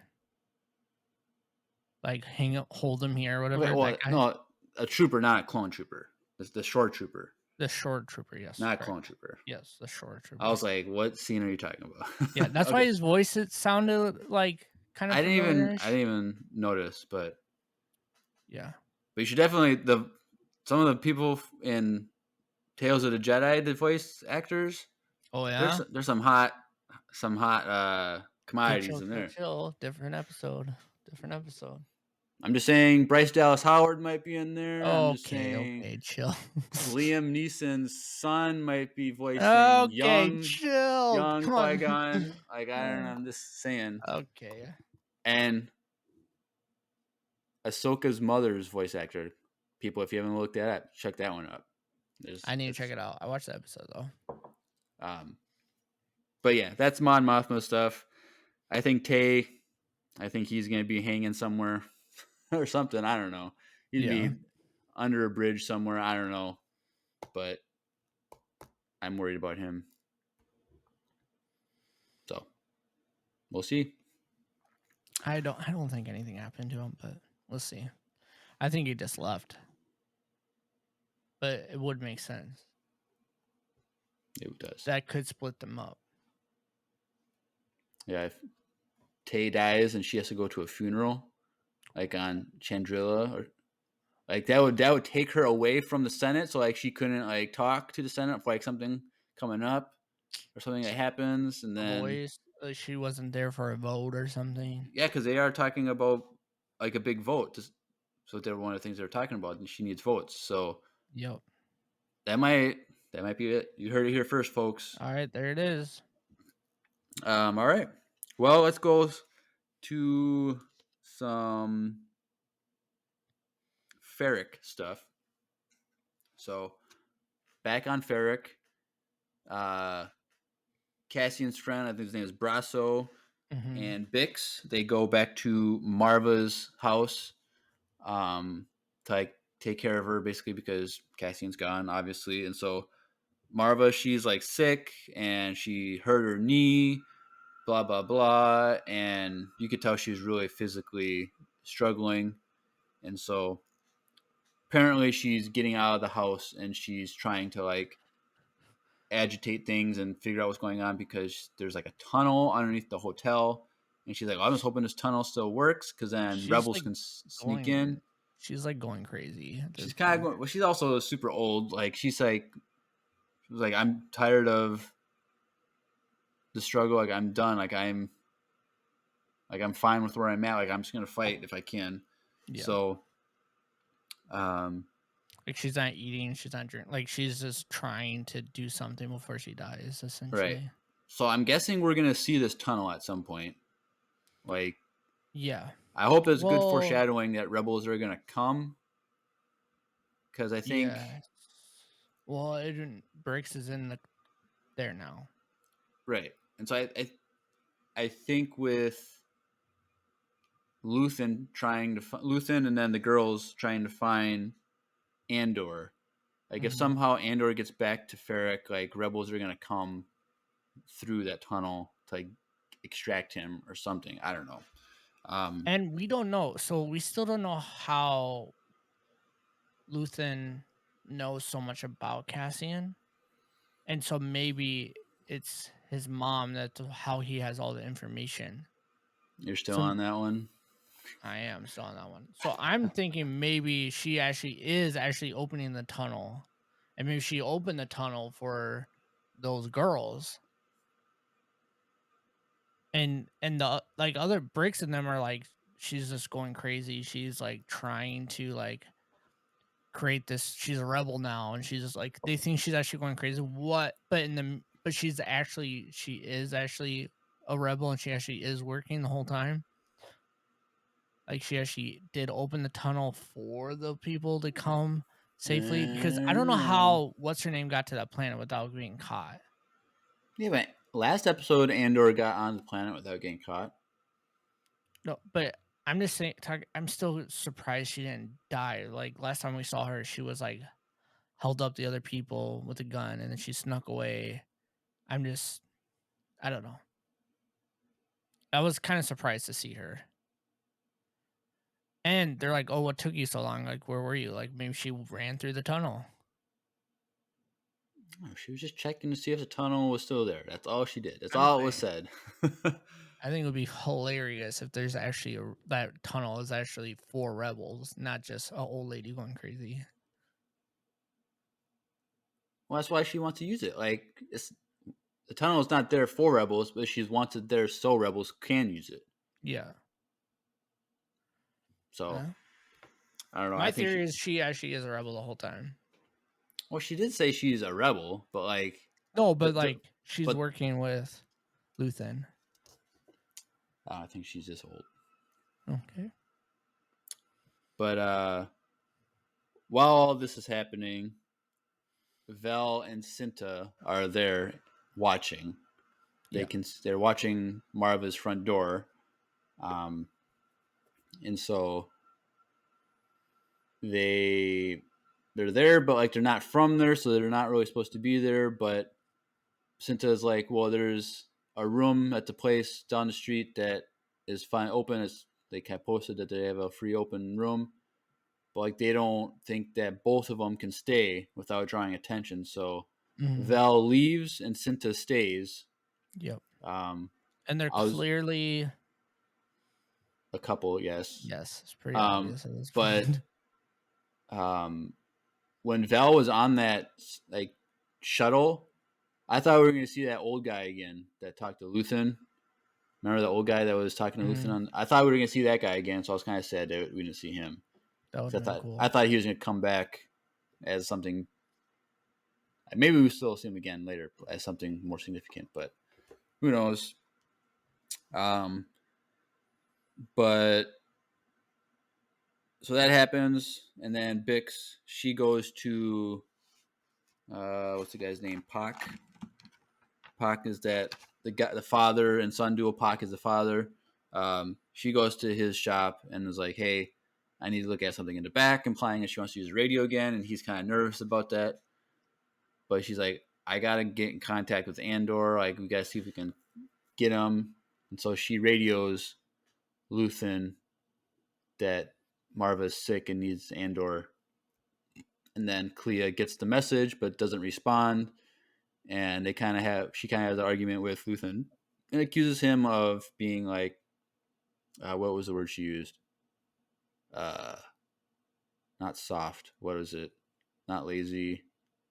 like hold him here or whatever. Okay, well, no, a trooper, not a clone trooper. It's the short trooper. The short trooper, yes. Not a clone trooper. Yes, the short trooper. I was like, what scene are you talking about? Yeah, that's why his voice sounded like kind of. I didn't even notice, but yeah. But you should definitely some of the people in Tales of the Jedi, the voice actors. Oh yeah, there's some hot commodities in there. Chill. Different episode. I'm just saying Bryce Dallas Howard might be in there. Oh, I'm just saying, okay, chill. Liam Neeson's son might be voicing young Qui-Gon. Like, I don't know. I'm just saying. Okay. And Ahsoka's mother's voice actor. People, if you haven't looked that up, check that one up. I need to check it out. I watched the episode though. But yeah, that's Mon Mothma stuff. I think he's gonna be hanging somewhere or something. I don't know. He'd be under a bridge somewhere. I don't know. But I'm worried about him. So we'll see. I don't think anything happened to him, but we'll see. I think he just left. But it would make sense. It does. That could split them up. Yeah, if Tay dies and she has to go to a funeral, like on Chandrila, or like that would take her away from the Senate, so like she couldn't like talk to the Senate for like something coming up or something that happens, and then she wasn't there for a vote or something. Yeah, because they are talking about like a big vote. So they're one of the things they're talking about, and she needs votes. So yep, that might be it. You heard it here first, folks. All right, there it is. All right. Well, let's go to some Ferric stuff. So back on Ferric, Cassian's friend, I think his name is Brasso, and Bix, they go back to Marva's house to like take care of her, basically, because Cassian's gone, obviously. And so Marva, she's like sick and she hurt her knee, blah blah blah, and you could tell she was really physically struggling. And so apparently she's getting out of the house and she's trying to like agitate things and figure out what's going on, because there's like a tunnel underneath the hotel, and she's like, I'm just hoping this tunnel still works, because then rebels can sneak in. She's like going crazy. She's kind of going, well, she's also super old. Like she's like I'm tired of the struggle. Like I'm done. Like I'm fine with where I'm at. Like I'm just gonna fight if I can. Yeah. So like she's not eating, she's not drinking, like she's just trying to do something before she dies, essentially. Right. So I'm guessing we're gonna see this tunnel at some point. Like, yeah. I hope there's good foreshadowing that rebels are gonna come. Because I think, well, Briggs is in there now. Right, and so I think with Luthen and then the girls trying to find Andor. Like if somehow Andor gets back to Ferric, like rebels are gonna come through that tunnel to like extract him or something. I don't know. And we don't know, so we still don't know how Luthen knows so much about Cassian. And so maybe it's his mom, that's how he has all the information. You're still So on that one? I am still on that one. So I'm thinking maybe she actually is actually opening the tunnel. And maybe she opened the tunnel for those girls. And the like other bricks in them are like she's just going crazy. She's like trying to like create this, she's a rebel now, and she's just like they think she's actually going crazy. What but she is actually a rebel, and she actually is working the whole time. Like she actually did open the tunnel for the people to come safely, because I don't know how what's her name got to that planet without being caught. Yeah, but last episode, Andor got on the planet without getting caught. No, but I'm just saying, I'm still surprised she didn't die. Like last time we saw her, she was like held up the other people with a gun, and then she snuck away. I'm just, I don't know. I was kind of surprised to see her. And they're like, "Oh, what took you so long? Like, where were you? Like, maybe she ran through the tunnel." Oh, she was just checking to see if the tunnel was still there. That's all she did. That's I'm just all it was saying. said. I think it would be hilarious if there's actually that tunnel is actually for rebels, not just an old lady going crazy. Well, that's why she wants to use it. Like, the tunnel is not there for rebels, but she's wanted there so rebels can use it. Yeah. So, I don't know. My I think theory is she actually is a rebel the whole time. well, she did say she's a rebel, but like, No, but the like she's but working with Luthen. I think she's just old. Okay. But while all this is happening, Vel and Cinta are there watching. They're watching Marva's front door, and so they're there, but like they're not from there, so they're not really supposed to be there. But Cinta is like, well, there's a room at the place down the street that is fine open. They kind of posted that they have a free open room, but like they don't think that both of them can stay without drawing attention. So Val leaves and Cinta stays. Yep. Um, And they're I was clearly, a couple, yes. yes, it's pretty obvious at this But point. when Val was on that like shuttle, I thought we were going to see that old guy again that talked to Luthen. Remember the old guy that was talking to Luthen? I thought we were going to see that guy again, so I was kind of sad that we didn't see him. That would I have been thought cool. I thought he was going to come back as something. Maybe we still see him again later as something more significant, but who knows? But so that happens, and then Bix, she goes to what's the guy's name? Pak. Pak is that the guy, the father and son duo. Pak is the father. She goes to his shop and is like, "Hey, I need to look at something in the back," implying that she wants to use the radio again, and he's kind of nervous about that. But she's like, "I gotta get in contact with Andor. Like, we gotta see if we can get him." And so she radios Luthen that Marva's sick and needs Andor. And then Clea gets the message but doesn't respond. And she kind of has an argument with Luthen and accuses him of being like, what was the word she used? Not soft. What is it? Not lazy.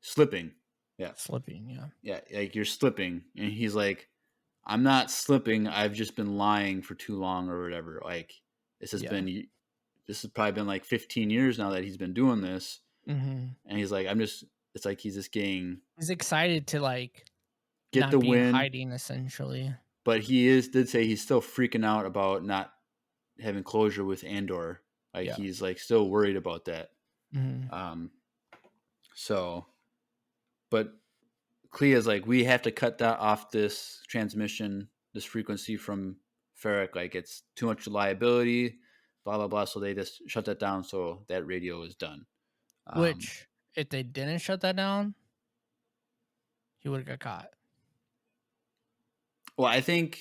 Slipping. Yeah. Slipping, yeah. Yeah. Like you're slipping. And he's like, I'm not slipping. I've just been lying for too long or whatever. Like this has probably been like 15 years now that he's been doing this. And he's like, it's like he's just he's excited to like get not the be in win. hiding essentially. But did say he's still freaking out about not having closure with Andor. Like he's like still worried about that. So, but Clea's like, we have to cut that off this transmission, this frequency from Ferric. Like it's too much liability, blah blah blah. So they just shut that down. So that radio is done. Which, if they didn't shut that down, he would have got caught. Well, I think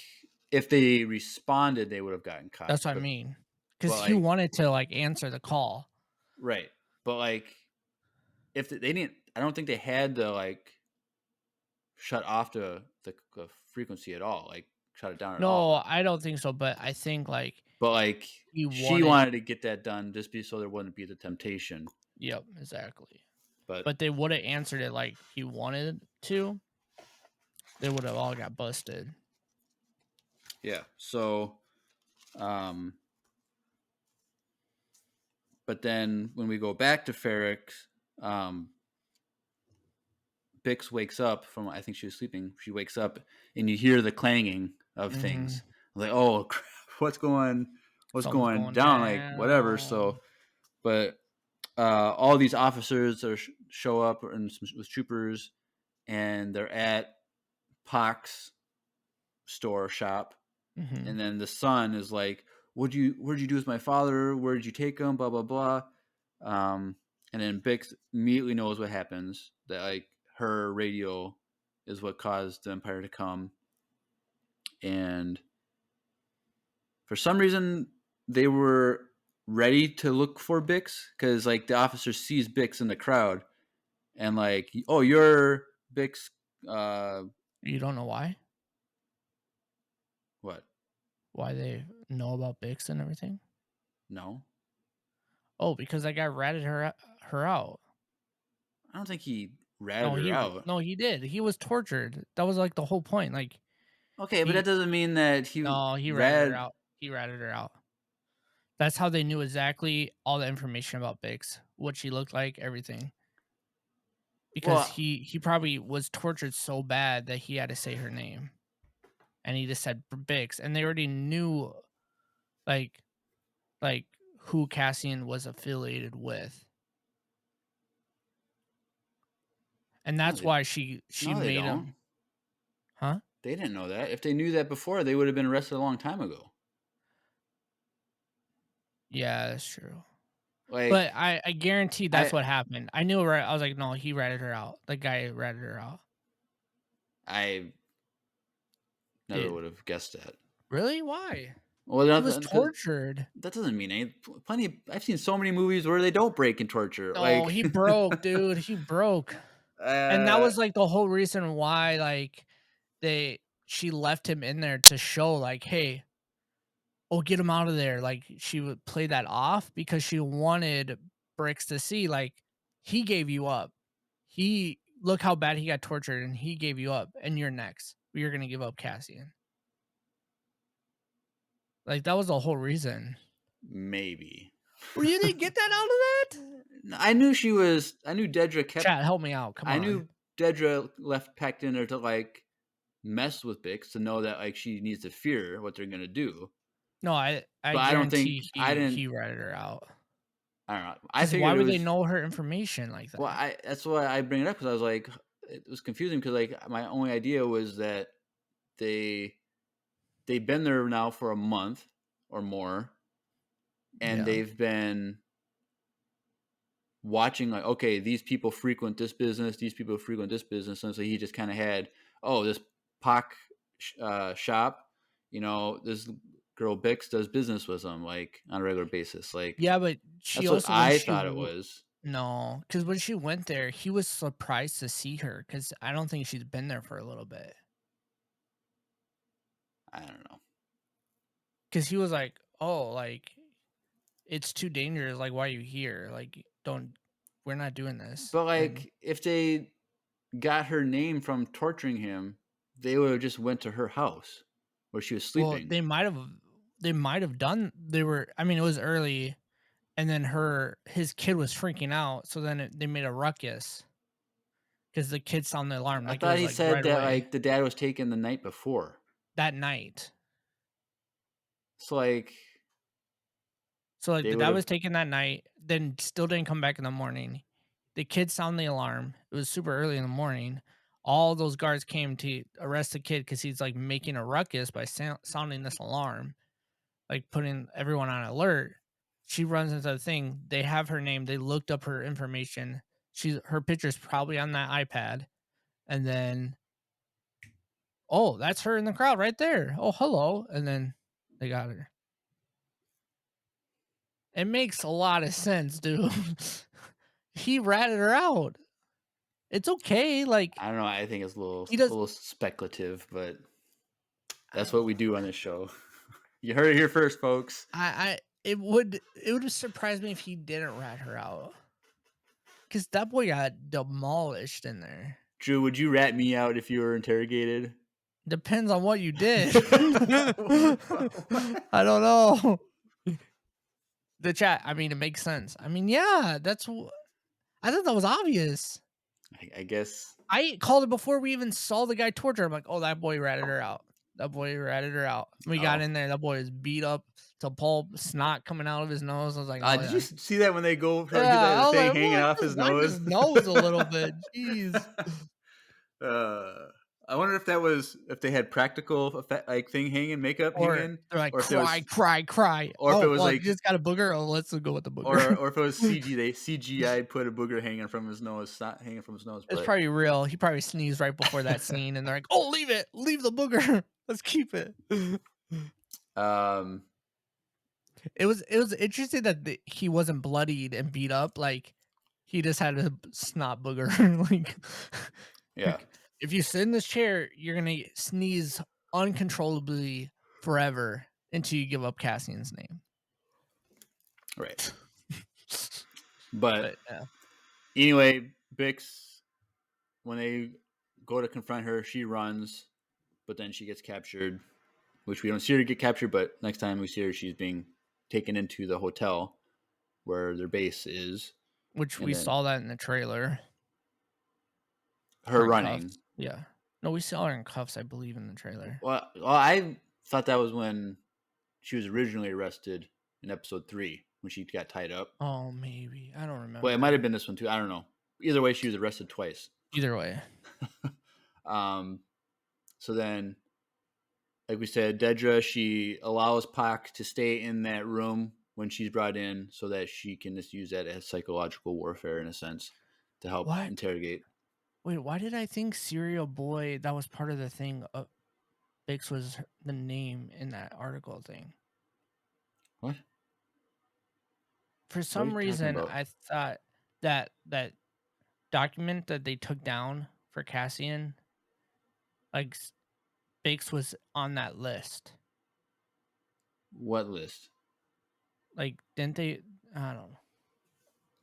if they responded, they would have gotten caught. That's what I mean. Because he wanted to like answer the call. Right. But like, if they didn't, I don't think they had the like shut off the frequency at all, like shut it down at No, all. I don't think so, but I think, like, But like he she wanted. wanted to get that done just so there wouldn't be the temptation. Yep, exactly. But But they would have answered it like he wanted to, they would have all got busted. yeah, so but then when we go back to Ferrick's, Bix wakes up from, I think she was sleeping. She wakes up and you hear the clanging of things. Like, oh, crap, what's going Something's going down? Like whatever. down. So, but all these officers show up and with troopers, and they're at Pac's shop, and then the son is like, what'd you do with my father? Where did you take him? Blah blah blah. And then Bix immediately knows what happens. That like her radio is what caused the Empire to come, and for some reason they were ready to look for Bix because like the officer sees Bix in the crowd, and like, oh, you're Bix. You don't know why? What? Why they know about Bix and everything? No, Oh, because that guy ratted her out. I don't think he ratted her out. No, he did. He was tortured. That was like the whole point. Like Okay, but that he doesn't mean that he ratted her out. He ratted her out. That's how they knew exactly all the information about Bix, what she looked like, everything. Because Well, he probably was tortured so bad that he had to say her name. And he just said Bix, and they already knew like who Cassian was affiliated with. And that's why she no, they made don't. him. Huh? They didn't know that. If they knew that before, they would have been arrested a long time ago. Yeah, that's true. Like, But I guarantee that's what happened. I knew right. I was like, no, he ratted her out. The guy ratted her out. I never would have guessed that. Really? Why? Well, he was tortured. That doesn't mean anything. I've seen so many movies where they don't break and torture. No, Like he broke, dude. He broke. And that was like the whole reason why like she left him in there to show like, hey, oh, get him out of there. Like she would play that off because she wanted Bricks to see like he gave you up. He look how bad he got tortured and he gave you up and you're next. You're gonna give up Cassian. Like that was the whole reason. Maybe. Well, you didn't get that out of that? I knew Dedra kept. Chat, help me out. Come on. I knew Dedra left packed in there to like mess with Bix to know that like she needs to fear what they're gonna do. No, I don't think he ratted her out. I don't know. I figured why would they know her information like that? Well, that's why I bring it up because I was like, it was confusing because like my only idea was that they've been there now for a month or more, and they've been watching like, okay, these people frequent this business, and so he just kind of had, oh, this Pac shop, this girl Bix does business with them like on a regular basis, like yeah, but she that's also what I thought it was. No, because when she went there, he was surprised to see her because I don't think she's been there for a little bit. I don't know. Because he was like, oh, like, it's too dangerous. Like, why are you here? Like, we're not doing this. But, like, if they got her name from torturing him, they would have just went to her house where she was sleeping. Well, they might have done, it was early, and then his kid was freaking out, so then they made a ruckus. Because the kid sounded the alarm. I thought he said that, like, the dad was taken the night before. That night. So, like... So, like, the dad was taken that night, then still didn't come back in the morning. The kid sounded the alarm. It was super early in the morning. All those guards came to arrest the kid because he's, like, making a ruckus by sounding this alarm. Like, putting everyone on alert. She runs into the thing. They have her name. They looked up her information. Her picture's probably on that iPad. And then, oh, that's her in the crowd right there. Oh, hello. And then they got her. It makes a lot of sense, dude. He ratted her out. It's okay. Like, I don't know. I think it's a he does. little speculative, but I that's don't what we know. do on this show. You heard it here first, folks. It would surprise me if he didn't rat her out. Because that boy got demolished in there. Drew, would you rat me out if you were interrogated? Depends on what you did. I don't know. The chat. I mean, it makes sense. I mean, yeah, I thought that was obvious. I guess. I called it before we even saw the guy torture. I'm like, oh, that boy ratted her out. That boy ratted her out. We got in there. That boy is beat up to pulp, snot coming out of his nose. I was like, oh Did yeah. you see that when they go try to get Yeah, that I was thing like, hanging "What? off Just his wipe nose? his nose a little bit." Jeez. I wonder if that was if they had practical effect, like thing hanging, makeup Or hanging, they're like, or if it was, "Cry, cry, cry." or if it Oh, was well, you like, just got a booger? Oh, let's go with the booger. or if it was CG, they CGI put a booger hanging from his nose, snot hanging from his nose. It's But probably real. He probably sneezed right before that scene, and they're like, "Oh, leave it. Leave the booger. Let's keep it." um, It was interesting that he wasn't bloodied and beat up. Like, he just had a snot booger. yeah, Like, if you sit in this chair, you're gonna sneeze uncontrollably forever until you give up Cassian's name. right. But But yeah. anyway, Bix, when they go to confront her, she runs, but then she gets captured, which we don't see her get captured. But next time we see her, she's being taken into the hotel where their base is. Which And we then saw that in the trailer. her In running. cuffs. Yeah. No, we saw her in cuffs, I believe, in the trailer. Well, I thought that was when she was originally arrested in episode 3 when she got tied up. Oh, maybe. I don't remember. Well, it might have been this one too. I don't know. Either way, she was arrested twice. Either way. So then, like we said, Dedra, she allows Pac to stay in that room when she's brought in so that she can just use that as psychological warfare in a sense to help interrogate. Wait, why did I think Serial Boy, that was part of the thing? Bix was the name in that article thing. What? For some reason, about? I thought that document that they took down for Cassian, like, Bix was on that list. What list? Like, didn't they? I don't know.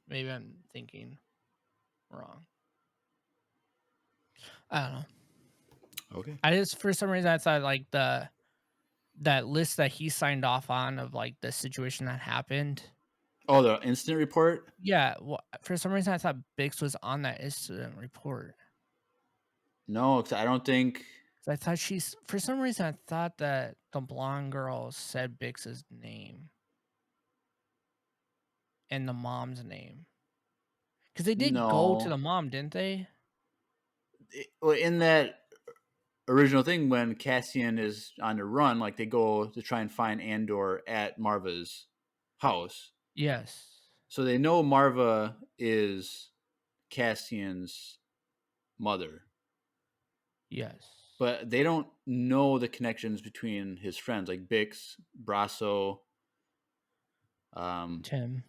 Maybe I'm thinking wrong. I don't know. Okay. I just, for some reason, I thought like that list that he signed off on of like the situation that happened. Oh, the incident report? Yeah. Well, for some reason, I thought Bix was on that incident report. No, because I don't think. I thought for some reason, I thought that the blonde girl said Bix's name and the mom's name. Because they did go to the mom, didn't they? Well, in that original thing, when Cassian is on the run, like they go to try and find Andor at Marva's house. Yes. So they know Marva is Cassian's mother. Yes. But they don't know the connections between his friends, like Bix, Brasso, Tim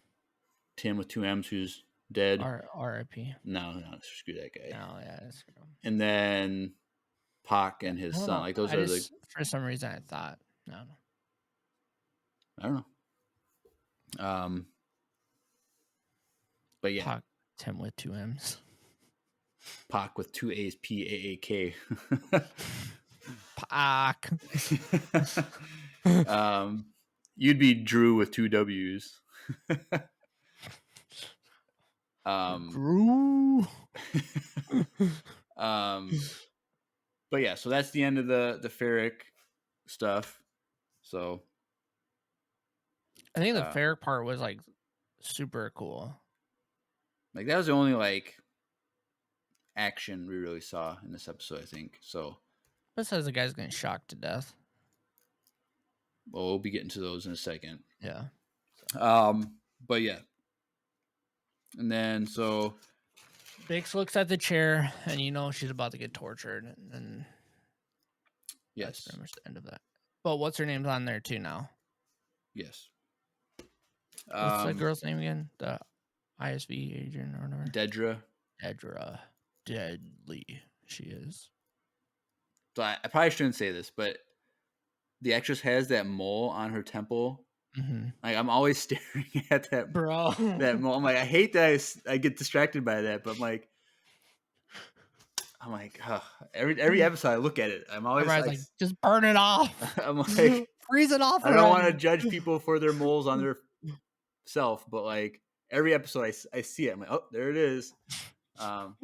with 2 M's, who's dead. R.I.P. No, screw that guy. No, yeah, that's true. And then Pac and his son, like those are the. For some reason, I thought. No. I don't know. But yeah, Pac, Tim with 2 M's. Pac with 2 A's, P-A-A-K. Pac. You'd be Drew with 2 W's. Drew. But yeah, so that's the end of the Ferric stuff. So I think the Ferric part was like super cool. Like that was the only like action we really saw in this episode, I think. So besides the guy's getting shocked to death. Well, we'll be getting to those in a second. Yeah. But yeah. And then so Bix looks at the chair and you know she's about to get tortured, and yes, that's pretty much the end of that. But what's her name's on there too now? Yes. What's the girl's name again? The ISV agent or whatever. Dedra. deadly she is. So I probably shouldn't say this, but the actress has that mole on her temple. Mm-hmm. Like I'm always staring at that Bro. that mole. I'm like, I hate that I get distracted by that, but I'm like, every episode I look at it. I'm always Everybody's like, like, just burn it off. I'm like, Freeze it off I don't want to already. judge people for their moles on their self, but like every episode I see it. I'm like, oh, there it is. Um,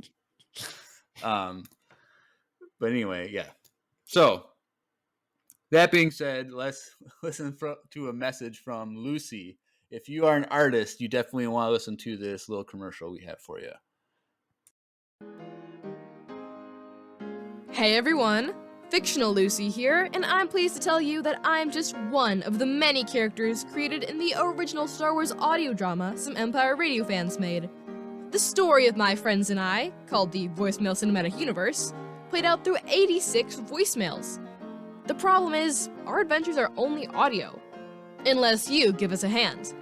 but anyway, yeah. So that being said, let's listen to a message from Lucy. If you are an artist, you definitely want to listen to this little commercial we have for you. Hey everyone! Fictional Lucy here, and I'm pleased to tell you that I'm just one of the many characters created in the original Star Wars audio drama some Empire Radio fans made. The story of my friends and I, called the Voicemail Cinematic Universe, played out through 86 voicemails. The problem is, our adventures are only audio. Unless you give us a hand.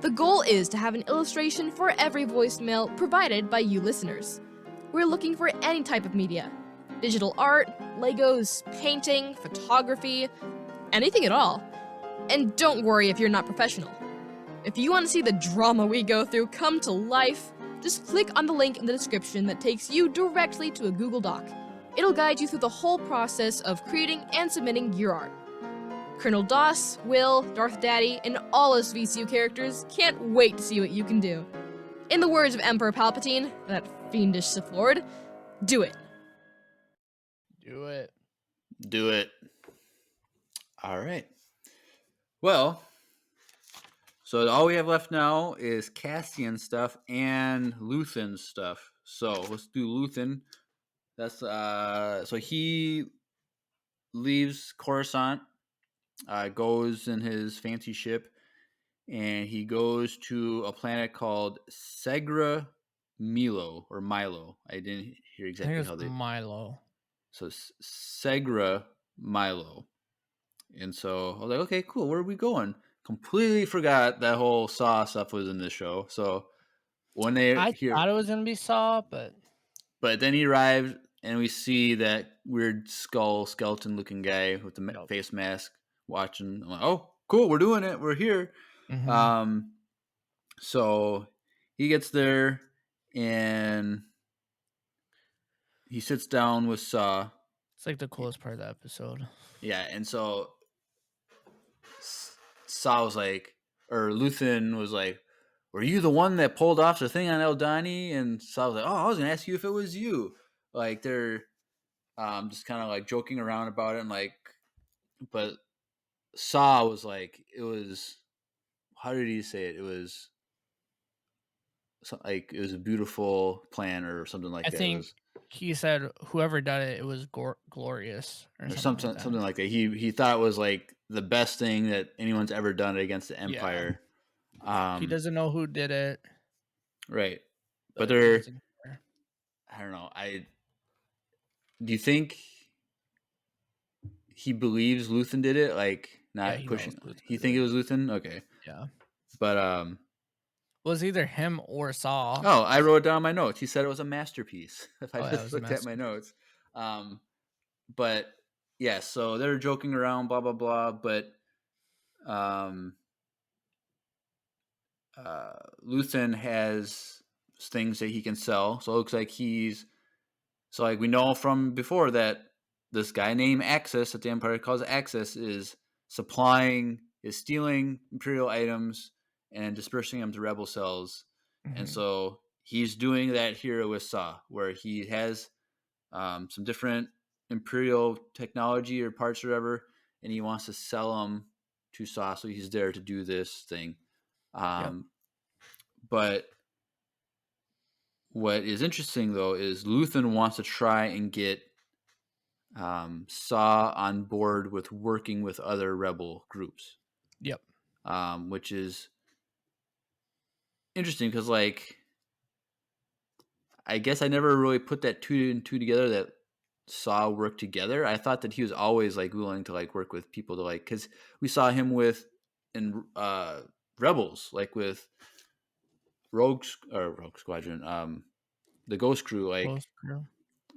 The goal is to have an illustration for every voicemail provided by you listeners. We're looking for any type of media. Digital art, Legos, painting, photography, anything at all. And don't worry if you're not professional. If you want to see the drama we go through come to life, just click on the link in the description that takes you directly to a Google Doc. It'll guide you through the whole process of creating and submitting your art. Colonel Doss, Will, Darth Daddy, and all us VCU characters can't wait to see what you can do. In the words of Emperor Palpatine, that fiendish Sith Lord, do it. Do it. Do it. All right. Well, so all we have left now is Cassian stuff and Luthen stuff. So let's do Luthen. That's so he leaves Coruscant, goes in his fancy ship, and he goes to a planet called Segra Milo or Milo. I didn't hear exactly I think how it's they. Milo. So Segra Milo. And so I was like, okay, cool. Where are we going? Completely forgot that whole Saw stuff was in this show. So when they I hear, thought it was gonna be Saw, but then he arrived and we see that weird skeleton looking guy with the Yep. face mask watching. I'm like, oh, cool. We're doing it. We're here. Mhm. So he gets there and he sits down with Saw. It's like the coolest part of the episode. Yeah, and so Saw was like, or Luthen was like, were you the one that pulled off the thing on Eldani? And Saw was like, oh, I was gonna ask you if it was you. Like they're just kind of like joking around about it, and like, but Saw was like, it was. How did he say it? It was like it was a beautiful plan or something like I that. think he said whoever did it, it was glorious or something like that. Something like that. He thought it was like the best thing that anyone's ever done against the Empire. Yeah. He doesn't know who did it. Right. But they're I don't know. Do you think he believes Luthen did it? Like not he pushing. knows Luthen He did think it it. was Luthen? Okay. Yeah. But It was either him or Saw. oh, I wrote down my notes. He said it was a masterpiece. If I Oh, yeah, it just was a looked at my notes. But yeah, so they're joking around, blah blah blah. But Luthen has things that he can sell. So it looks like so like we know from before that this guy named Axis that the Empire calls Axis is stealing Imperial items and dispersing them to rebel cells. Mhm. And so he's doing that here with Saw, where he has some different Imperial technology or parts or whatever, and he wants to sell them to Saw, so he's there to do this thing. But what is interesting, though, is Luthen wants to try and get Saw on board with working with other rebel groups. Yep. Which is interesting because, like, I guess I never really put that two and two together that Saw work together. I thought that he was always like willing to like work with people to like, because we saw him in Rebels, like with Rogue Squadron, the Ghost Crew,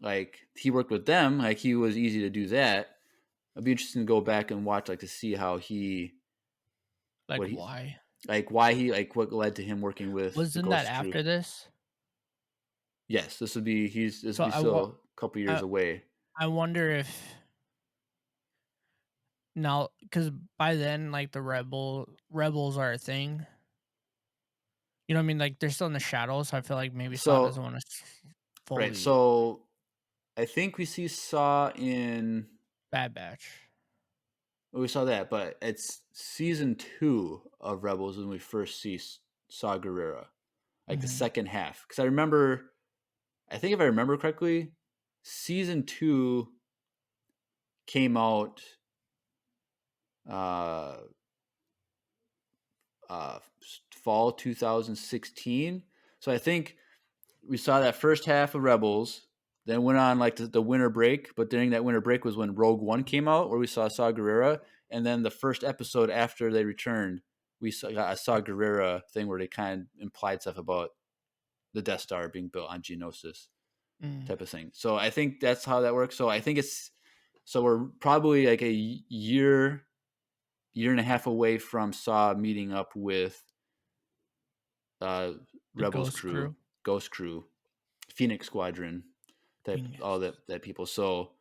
like he worked with them, like he was easy to do that. It'd be interesting to go back and watch, like to see how he, Like why? Like why he, like what led to him working with the Wasn't Ghost that Crew. after this? Yes, this would be So still a couple years away. I wonder if now, because by then, like the rebels are a thing. You know what I mean? Like they're still in the shadows. So I feel like maybe Saw doesn't want to fully. Right. So I think we see Saw in Bad Batch. We saw that, but it's season 2 of Rebels when we first see Saw Gerrera, like the second half. Because I think if I remember correctly, season 2 came out fall 2016. So I think we saw that first half of Rebels, then went on like the winter break. But during that winter break was when Rogue One came out, where we saw Saw Gerrera. And then the first episode after they returned, we got a Saw Gerrera thing where they kind of implied stuff about the Death Star being built on Geonosis type of thing. So I think that's how that works. So I think we're probably like a year and a half away from Saw meeting up with Rebels crew, Ghost Crew, Phoenix Squadron, all that people. So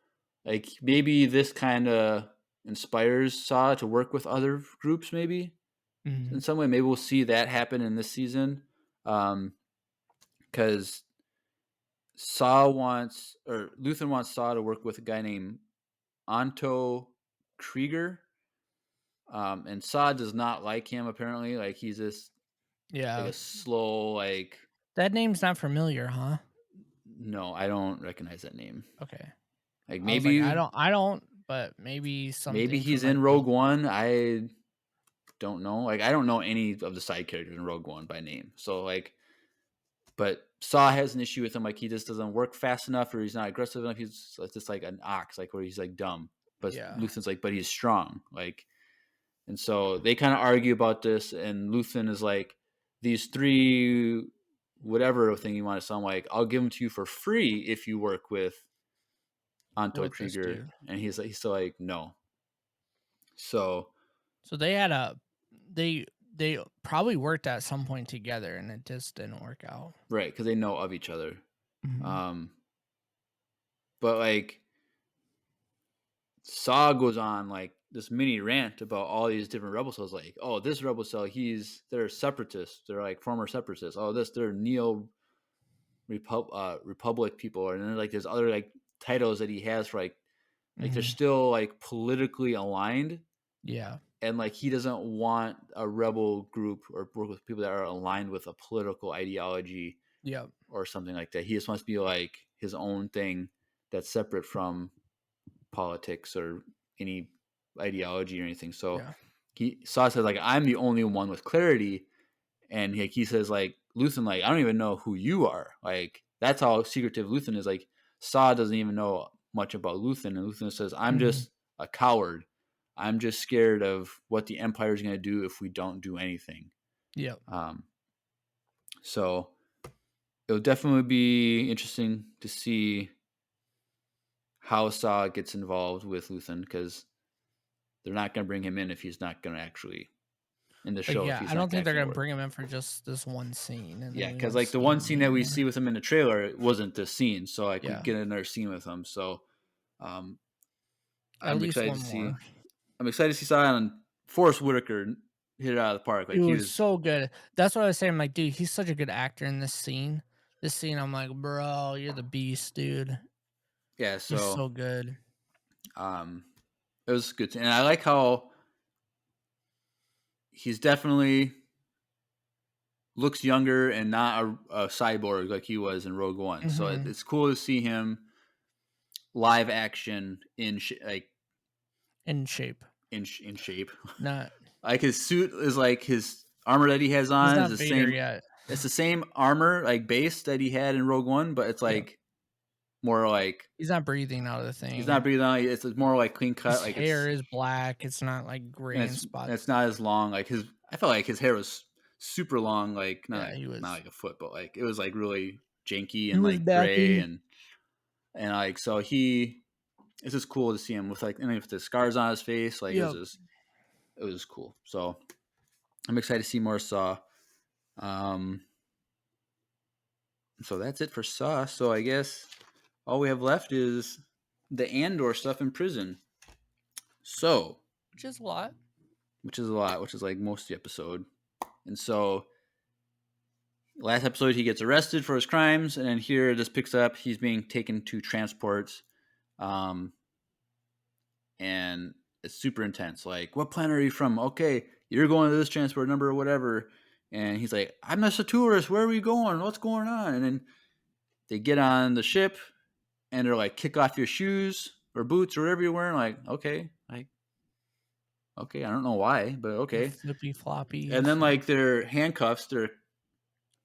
like maybe this kind of inspires Saw to work with other groups, maybe in some way. Maybe we'll see that happen in this season, because Luthen wants Saw to work with a guy named Anto Krieger, and Saw does not like him apparently. Like he's this like a slow, like that name's not familiar, huh? No, I don't recognize that name. Okay, like maybe I don't. But maybe something. Maybe he's in Rogue One. I don't know. Like I don't know any of the side characters in Rogue One by name. So like, but Saw has an issue with him. Like he just doesn't work fast enough, or he's not aggressive enough. He's just like an ox, like where he's like dumb. But Luthen's like, but he's strong. Like, and so they kind of argue about this. And Luthen is like, these 3 whatever thing you want to sound like, I'll give them to you for free if you work with Anto Krieger. And he's still like, no. So they had they probably worked at some point together, and it just didn't work out. Right, because they know of each other. But like Saw goes on like this mini rant about all these different rebel cells. Like, oh, this rebel cell, they're separatists. They're like former separatists. Oh, they're neo republic people, and then like there's other like titles that he has for like they're still like politically aligned. Yeah. And like he doesn't want a rebel group or work with people that are aligned with a political ideology. Yeah. Or something like that. He just wants to be like his own thing that's separate from politics or any ideology or anything. So Saw says like, I'm the only one with clarity. And he says like, Luthen, like, I don't even know who you are. Like, that's how secretive Luthen is. Like, Saw doesn't even know much about Luthen. And Luthen says, I'm just a coward. I'm just scared of what the Empire is going to do if we don't do anything. Yeah. So it'll definitely be interesting to see how Saw gets involved with Luthen, because they're not going to bring him in if he's not going to actually in the show. Yeah, I don't think they're going to bring him in for just this one scene. Yeah, because like the one scene that we see with him in the trailer wasn't this scene, so I could get another scene with him. So I'm excited to see. I'm excited to see Saw and Forrest Whitaker hit it out of the park. Like he was so good. That's what I was saying. I'm like, dude, he's such a good actor in this scene. I'm like, bro, you're the beast, dude. Yeah, so he's so good. It was good, and I like how he's definitely looks younger and not a cyborg like he was in Rogue One. So it's cool to see him live action in shape. In shape. Not like his suit is like his armor that he has on is the same. Yet. It's the same armor like base that he had in Rogue One, but it's like more like he's not breathing out of the thing. He's not breathing out. It's more like clean cut. His like hair is black. It's not like gray and spots. It's not as long. Like I felt like his hair was super long. Like not like a foot, but like it was like really janky He and was like gray nappy. and like so it's just cool to see him with like with the scars on his face. Like Yep. it was cool. So I'm excited to see more Saw. So that's it for Saw. So I guess all we have left is the Andor stuff in prison. So, Which is a lot. which is like most of the episode. And so, last episode he gets arrested for his crimes, and then here this picks up. He's being taken to transports, and it's super intense. Like, what planet are you from? Okay, you're going to this transport number or whatever. And he's like, I'm just a tourist. Where are we going? What's going on? And then they get on the ship, and they're like, kick off your shoes or boots or whatever you're wearing. Like, okay, okay, I don't know why, but okay. Flippy floppy. And then like their handcuffs, their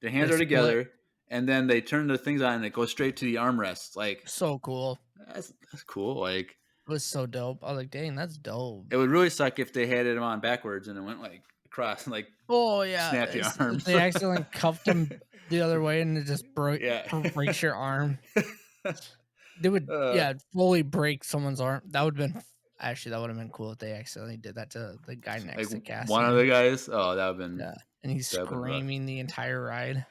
hands are together, and then they turn the things on and it goes straight to the armrests. Like, so cool. That's cool. Like, it was so dope. I was like, dang, that's dope. It would really suck if they had it on backwards and it went like across and like snap your arms. They accidentally cuffed him the other way and it just breaks your arm. They would fully break someone's arm. That would have been cool if they accidentally did that to the guy next to Cassian. One of the guys? Oh, that would have been and he's screaming the entire ride.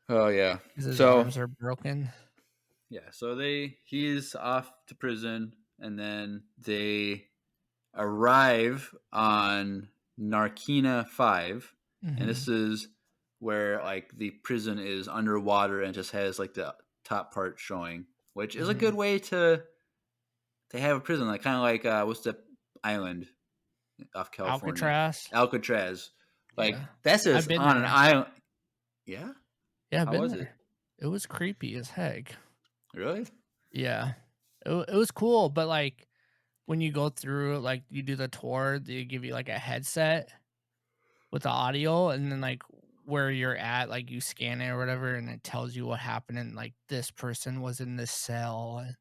Oh yeah. Because his arms are broken. Yeah, so he's off to prison and then they arrive on Narkina 5, and this is where like the prison is underwater and just has like the top part showing, which is a good way to have a prison, like kind of like what's the island off California? Alcatraz. Like that's just on an island. Yeah. Yeah, How was it? It was creepy as heck. Really? Yeah, it was cool, but like when you go through, like you do the tour, they give you like a headset with the audio, and then like where you're at, like you scan it or whatever, and it tells you what happened. And like this person was in this cell, and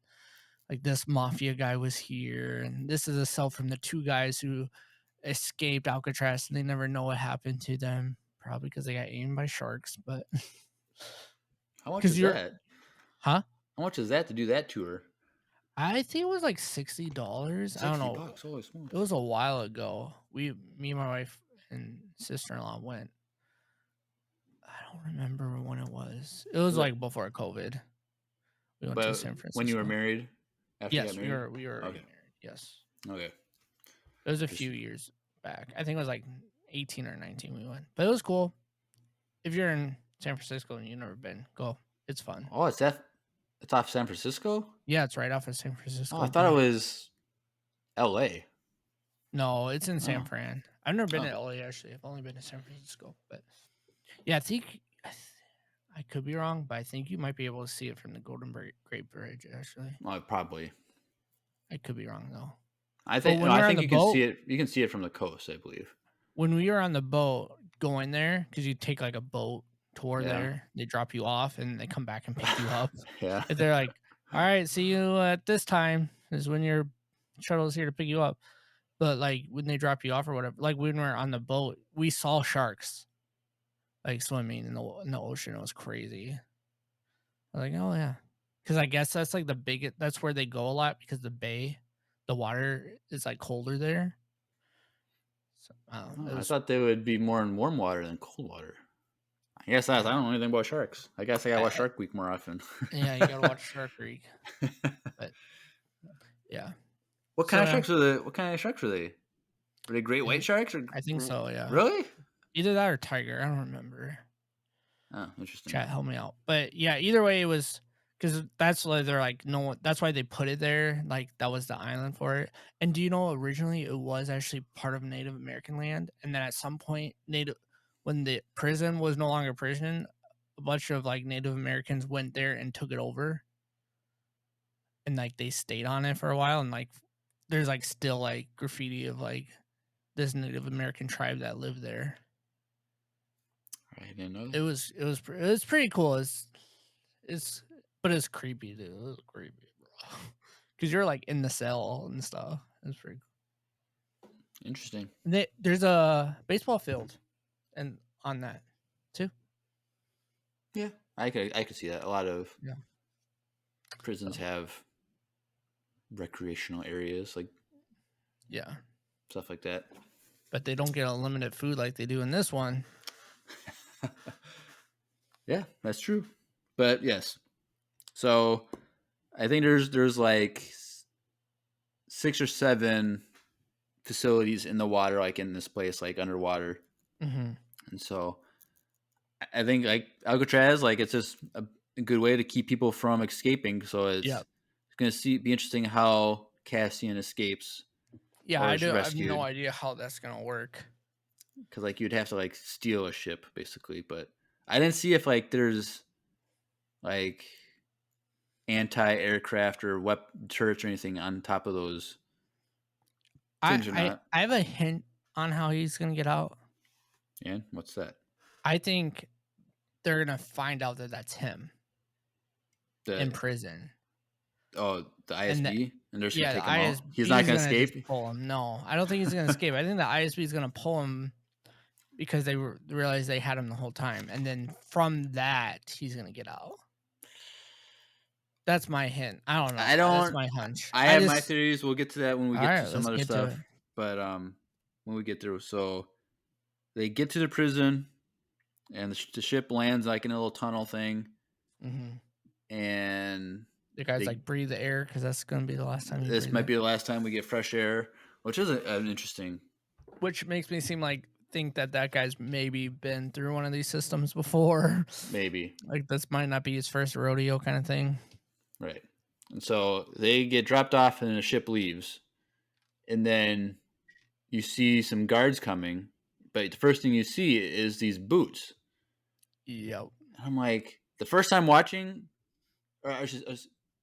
like this mafia guy was here, and this is a cell from the 2 guys who escaped Alcatraz, and they never know what happened to them, probably because they got eaten by sharks. But how much is that? Huh? How much is that to do that tour? I think it was like $60. I don't know. $60. Holy smokes. It was a while ago. Me and my wife and sister-in-law went. I don't remember when it was. It was like before COVID. We went to San Francisco. When you were married? After you got married? We were married. Yes. Okay. It was a few years back. I think it was like 18 or 19 we went. But it was cool. If you're in San Francisco and you've never been, go. It's fun. Oh, it's off San Francisco? Yeah, it's right off of San Francisco. Oh, I thought it was L.A. No, it's in San Fran. I've never been to L.A. actually. I've only been to San Francisco. But yeah, I think I could be wrong, but I think you might be able to see it from the Golden Gate Bridge actually. Oh, probably. I could be wrong though. I think you can see it. You can see it from the coast, I believe. When we were on the boat going there, because you take like a boat tour there, they drop you off and they come back and pick you up. Yeah. And they're like, all right, see you at this time is when your shuttle is here to pick you up. But like when they drop you off or whatever, like when we were on the boat, we saw sharks like swimming in the ocean. It was crazy. I was like, oh yeah. Because I guess that's like the biggest, that's where they go a lot because the water is like colder there. So, I thought they would be more in warm water than cold water. I guess I don't know anything about sharks. I guess I gotta watch Shark Week more often. Yeah, you gotta watch Shark Week. But yeah. What kind of sharks are they? Were they great white sharks? Or... I think so, yeah. Really? Either that or tiger. I don't remember. Oh, interesting. Chat, help me out. But yeah, either way, it was because that's why they're like, no, that's why they put it there. Like that was the island for it. And do you know, originally it was actually part of Native American land, and then at some point, when the prison was no longer prison, a bunch of like Native Americans went there and took it over, and like they stayed on it for a while, and like there's like still like graffiti of like this Native American tribe that lived there. I didn't know that. It was pretty cool. But it's creepy, dude. It was creepy, bro. Because you're like in the cell and stuff. It's pretty cool. Interesting. There's a baseball field, and on that too. Yeah. I could see that. A lot of Yeah. prisons have recreational areas, like stuff like that. But they don't get unlimited food like they do in this one. Yeah, that's true. But yes, so I think there's like 6 or 7 facilities in the water, like in this place, like underwater. Mm-hmm. And so I think like Alcatraz, like it's just a good way to keep people from escaping. So it's going to be interesting how Cassian escapes. Yeah, I have no idea how that's going to work. Because like you'd have to like steal a ship basically, but I didn't see if like there's like anti-aircraft or turrets or anything on top of those things or not. I have a hint on how he's going to get out. And what's that? I think they're going to find out that that's him in prison. Oh, the ISB? And they're just going to take him out? He's not going to escape? Pull him. No, I don't think he's going to escape. I think the ISB is going to pull him because they realized they had him the whole time. And then from that, he's going to get out. That's my hint. I don't know. That's my hunch. I have my theories. We'll get to that when we get to some other stuff. But when we get through. So they get to the prison and the ship lands like in a little tunnel thing. Mm-hmm. And the guys like breathe the air because that's going to be the last time. This might be the last time we get fresh air, which is an interesting. Which makes me think that guy's maybe been through one of these systems before. Maybe. Like this might not be his first rodeo kind of thing. Right. And so they get dropped off and the ship leaves. And then you see some guards coming. But the first thing you see is these boots. Yep. And I'm like, the first time watching,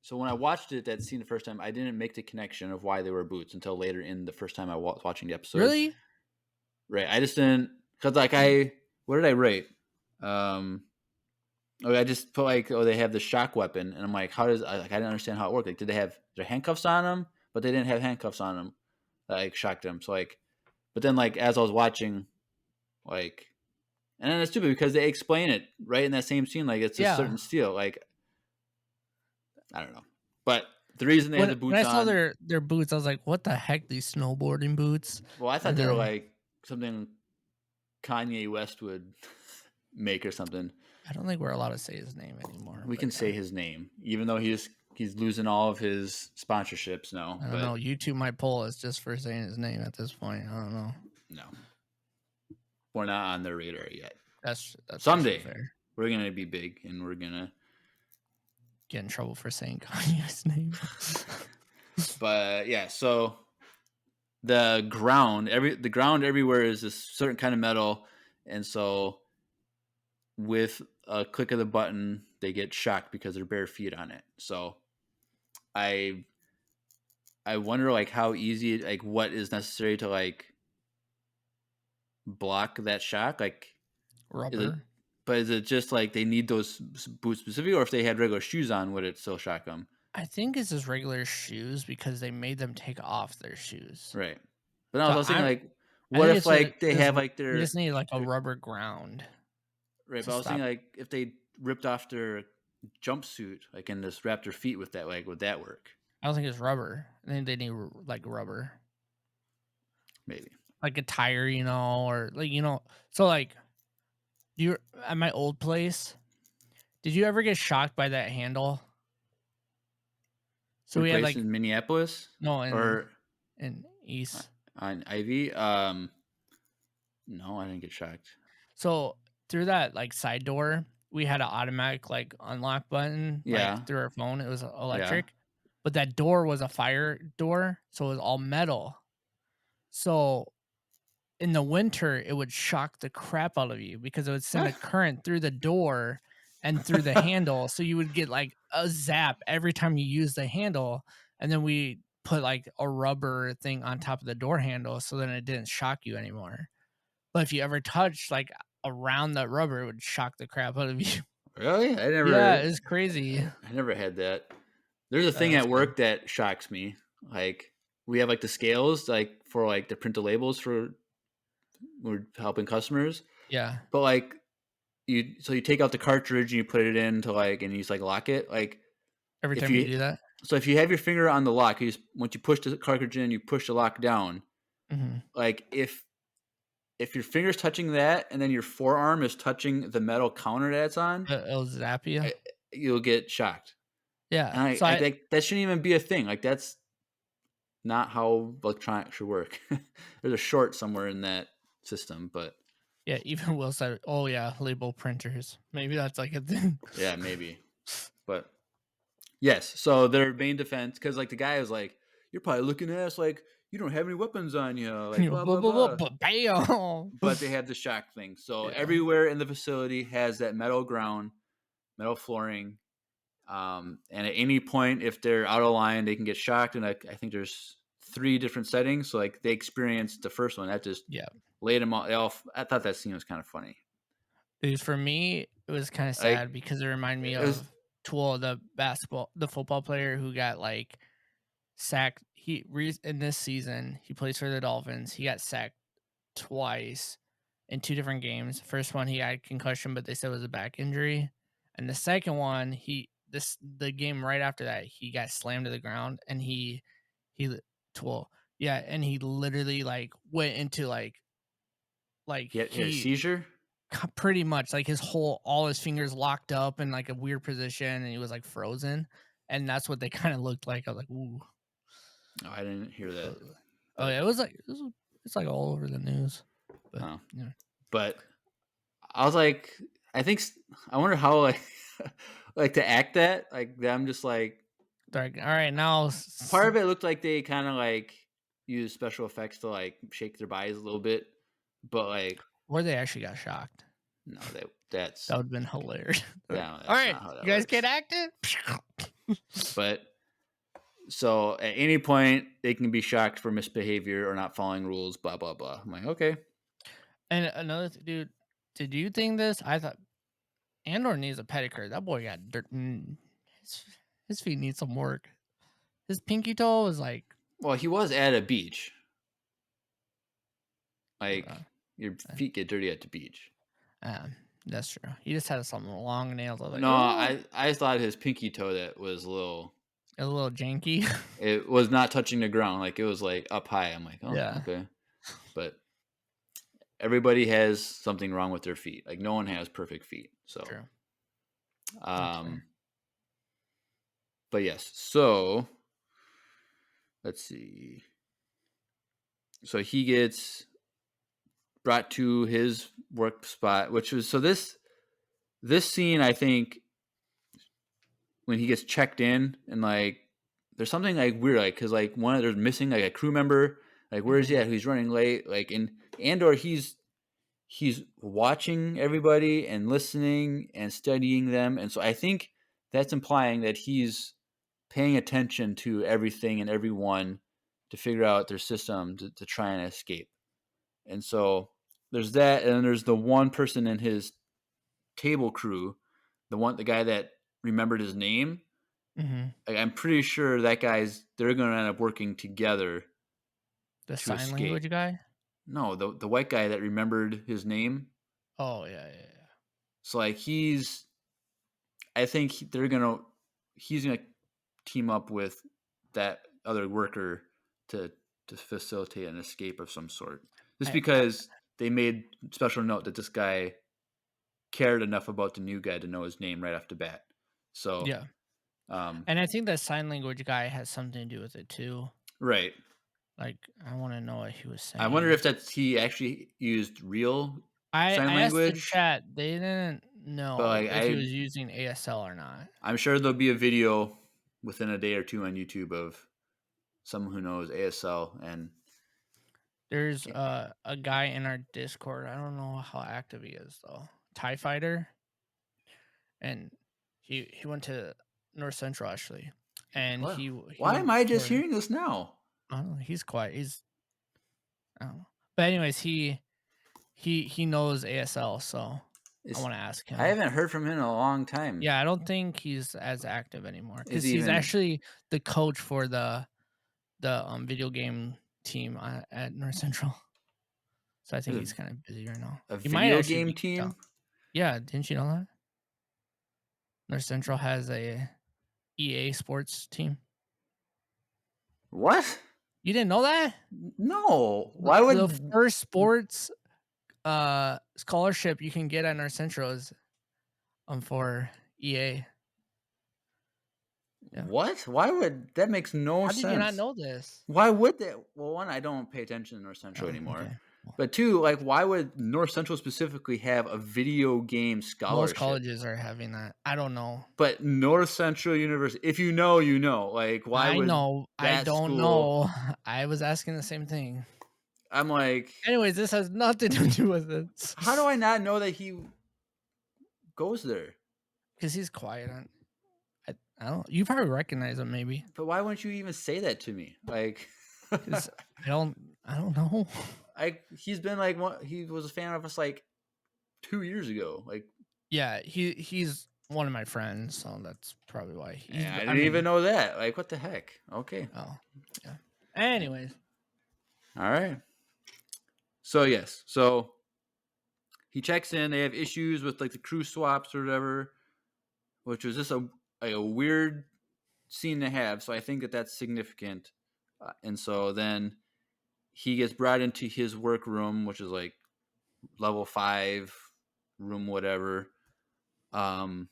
so when I watched it, that scene the first time, I didn't make the connection of why they were boots until later in the first time I was watching the episode. Really? Right. I just didn't, because like what did I rate? I just put like, they have the shock weapon, and I'm like, I didn't understand how it worked. Like, did they have their handcuffs on them? But they didn't have handcuffs on them. Like, shocked them. So like, but then like as I was watching, like, and then it's stupid because they explain it right in that same scene, like it's a certain steel. Like, I don't know, but the reason they had the boots on. When I saw their boots, I was like, what the heck? These snowboarding boots? Well, I thought they were like something Kanye West would make or something. I don't think we're allowed to say his name anymore. We can say his name, even though he's losing all of his sponsorships now. I don't know. YouTube might pull us just for saying his name at this point. I don't know. No, we're not on their radar yet. That's someday fair. We're gonna be big, and we're gonna get in trouble for saying Kanye's name. But yeah, so the ground everywhere is this certain kind of metal, and so with a click of the button, they get shocked because they're bare feet on it. So I wonder like how easy, like what is necessary to like block that shock, like rubber. Is it just like they need those boots specifically, or if they had regular shoes on, would it still shock them? I think it's just regular shoes because they made them take off their shoes. Right. But I was thinking like, what if like they have like their... You just need like a rubber ground. Right, but I was thinking like if they ripped off their jumpsuit, like and just wrapped their feet with that, like would that work? I don't think it's rubber. I think they need like rubber. Maybe. Like a tire, or like, so like you at my old place, did you ever get shocked by that handle? So we had like in Minneapolis? No, in East. On Ivy? No, I didn't get shocked. So through that like side door, we had an automatic like unlock button. Like, through our phone. It was electric. Yeah. But that door was a fire door, so it was all metal. So in the winter, it would shock the crap out of you because it would send a current through the door and through the handle. So you would get like a zap every time you use the handle. And then we put like a rubber thing on top of the door handle so then it didn't shock you anymore. But if you ever touched like around that rubber, it would shock the crap out of you. Really? Yeah, it's crazy. I never had that. There's a thing at work that shocks me. Like we have like the scales, like for like to print the labels for we're helping customers. Yeah. But like you take out the cartridge and you put it in to like, and you just like lock it. Like Every if time you do that? so if you have your finger on the lock, once you push the cartridge in, you push the lock down. Like if your finger's touching that and then your forearm is touching the metal counter that it's on, It'll zap you. You'll get shocked. Yeah. And I think that shouldn't even be a thing. Like that's not how electronics should work. There's a short somewhere in that system, but yeah, even Will said, "Oh yeah, label printers. Maybe that's like a thing." Yeah, maybe. But yes, so their main defense, because like the guy was like, "You're probably looking at us like you don't have any weapons on you, like blah blah blah." Bam. But they have the shock thing, so Yeah. everywhere in the facility has that metal ground, metal flooring. And at any point, if they're out of line, they can get shocked. And I think there's 3 different settings. So like they experienced the first one, that just laid them all. I thought that scene was kind of funny. Dude, for me, it was kind of sad because it reminded me of Tool, the football player who got like sacked. In this season, he plays for the Dolphins. He got sacked twice in 2 different games. First one, he had concussion, but they said it was a back injury. And the second one, the game right after that, he got slammed to the ground, and he literally like went into like he had a seizure. Pretty much like all his fingers locked up in like a weird position, and he was like frozen, and that's what they kind of looked like. I was like, ooh. Oh, I didn't hear that. Oh yeah, it's like all over the news. But, yeah. But I was like, I wonder how like to act that, like them just like all right, now part of it looked like they kind of like used special effects to like shake their bodies a little bit, but like, or they actually got shocked. No, that would have been hilarious. Yeah, all right, you guys get active. But so at any point they can be shocked for misbehavior or not following rules, blah blah blah. I'm like, okay. And another dude, did you think this? I thought Andor needs a pedicure. That boy got dirt. His feet need some work. His pinky toe was like. Well, he was at a beach. Like your feet get dirty at the beach. That's true. He just had some long nails. Like, no, I thought his pinky toe that was a little janky. It was not touching the ground. Like it was like up high. I'm like, oh, yeah, okay. But everybody has something wrong with their feet. Like no one has perfect feet. So, true. But yes. So let's see. So he gets brought to his work spot, which was this scene. I think when he gets checked in and like there's something like weird, like because like there's missing like a crew member. Like where is he at? He's running late. Like in Andor, he's watching everybody and listening and studying them, and so I think that's implying that he's paying attention to everything and everyone to figure out their system to try and escape. And so there's that, and then there's the one person in his table crew, the guy that remembered his name. Like, I'm pretty sure they're going to end up working together. The sign language guy? No, the white guy that remembered his name. Oh yeah. So like I think he's gonna team up with that other worker to facilitate an escape of some sort. Just because they made special note that this guy cared enough about the new guy to know his name right off the bat. So yeah. And I think that sign language guy has something to do with it too. Right. Like, I want to know what he was saying. I wonder if he actually used real sign language. I asked the chat. They didn't know if he was using ASL or not. I'm sure there'll be a video within a day or two on YouTube of someone who knows ASL. And there's a guy in our Discord. I don't know how active he is, though. TIE Fighter. And he went to North Central, actually. And why am I just hearing this now? I don't know. He's quiet. I don't know. But anyways, he knows ASL, so I want to ask him. I haven't heard from him in a long time. Yeah, I don't think he's as active anymore because he's actually the coach for the video game team at North Central. So I think he's kind of busy right now. A video game team? Yeah, didn't you know that? North Central has a EA Sports team. What? You didn't know that? No. Why would The first sports scholarship you can get at North Central is for EA. Yeah. What? Why would that makes no How sense? did you not know this? Why would they? Well, one, I don't pay attention to North Central anymore. Okay. But two, like, why would North Central specifically have a video game scholarship? Most colleges are having that. I don't know. But North Central University, if you know, you know. Like, why would know. I that don't school- know. I was asking the same thing. I'm like, Anyways, this has nothing to do with it. how do I not know that he goes there? Because he's quiet. I don't. You probably recognize him, maybe. But why wouldn't you even say that to me? Like, 'Cause I don't know. He's been like, he was a fan of us like 2 years ago. Like, Yeah, he's one of my friends, so that's probably why. I didn't even know that. Like, what the heck? Okay. Oh, yeah. Anyways, all right. So yes, so he checks in. They have issues with like the crew swaps or whatever, which was just a weird scene to have. So I think that that's significant. And so then he gets brought into his workroom, which is like level 5 room, whatever. And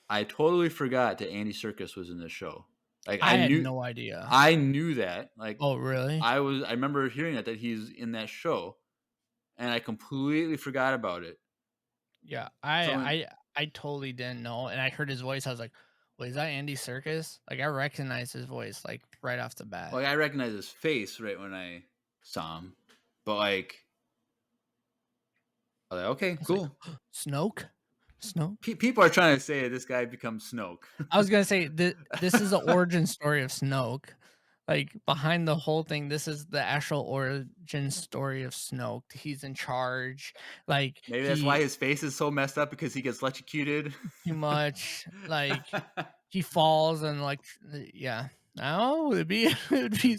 I totally forgot that Andy Serkis was in this show. Like I had no idea. I knew that. Like, oh really? I remember hearing that he's in that show, and I completely forgot about it. Yeah, I totally didn't know, and I heard his voice. I was like, "Wait, is that Andy Serkis?" Like, I recognized his voice like right off the bat. Like, I recognized his face right when I saw him, but like, I was like, okay, cool. Like, Snoke. People are trying to say that this guy becomes Snoke. I was gonna say this is the origin story of Snoke. Like, behind the whole thing, this is the actual origin story of Snoke. He's in charge. Like, maybe that's why his face is so messed up, because he gets electrocuted too much. Like, he falls and like, yeah. No, it'd be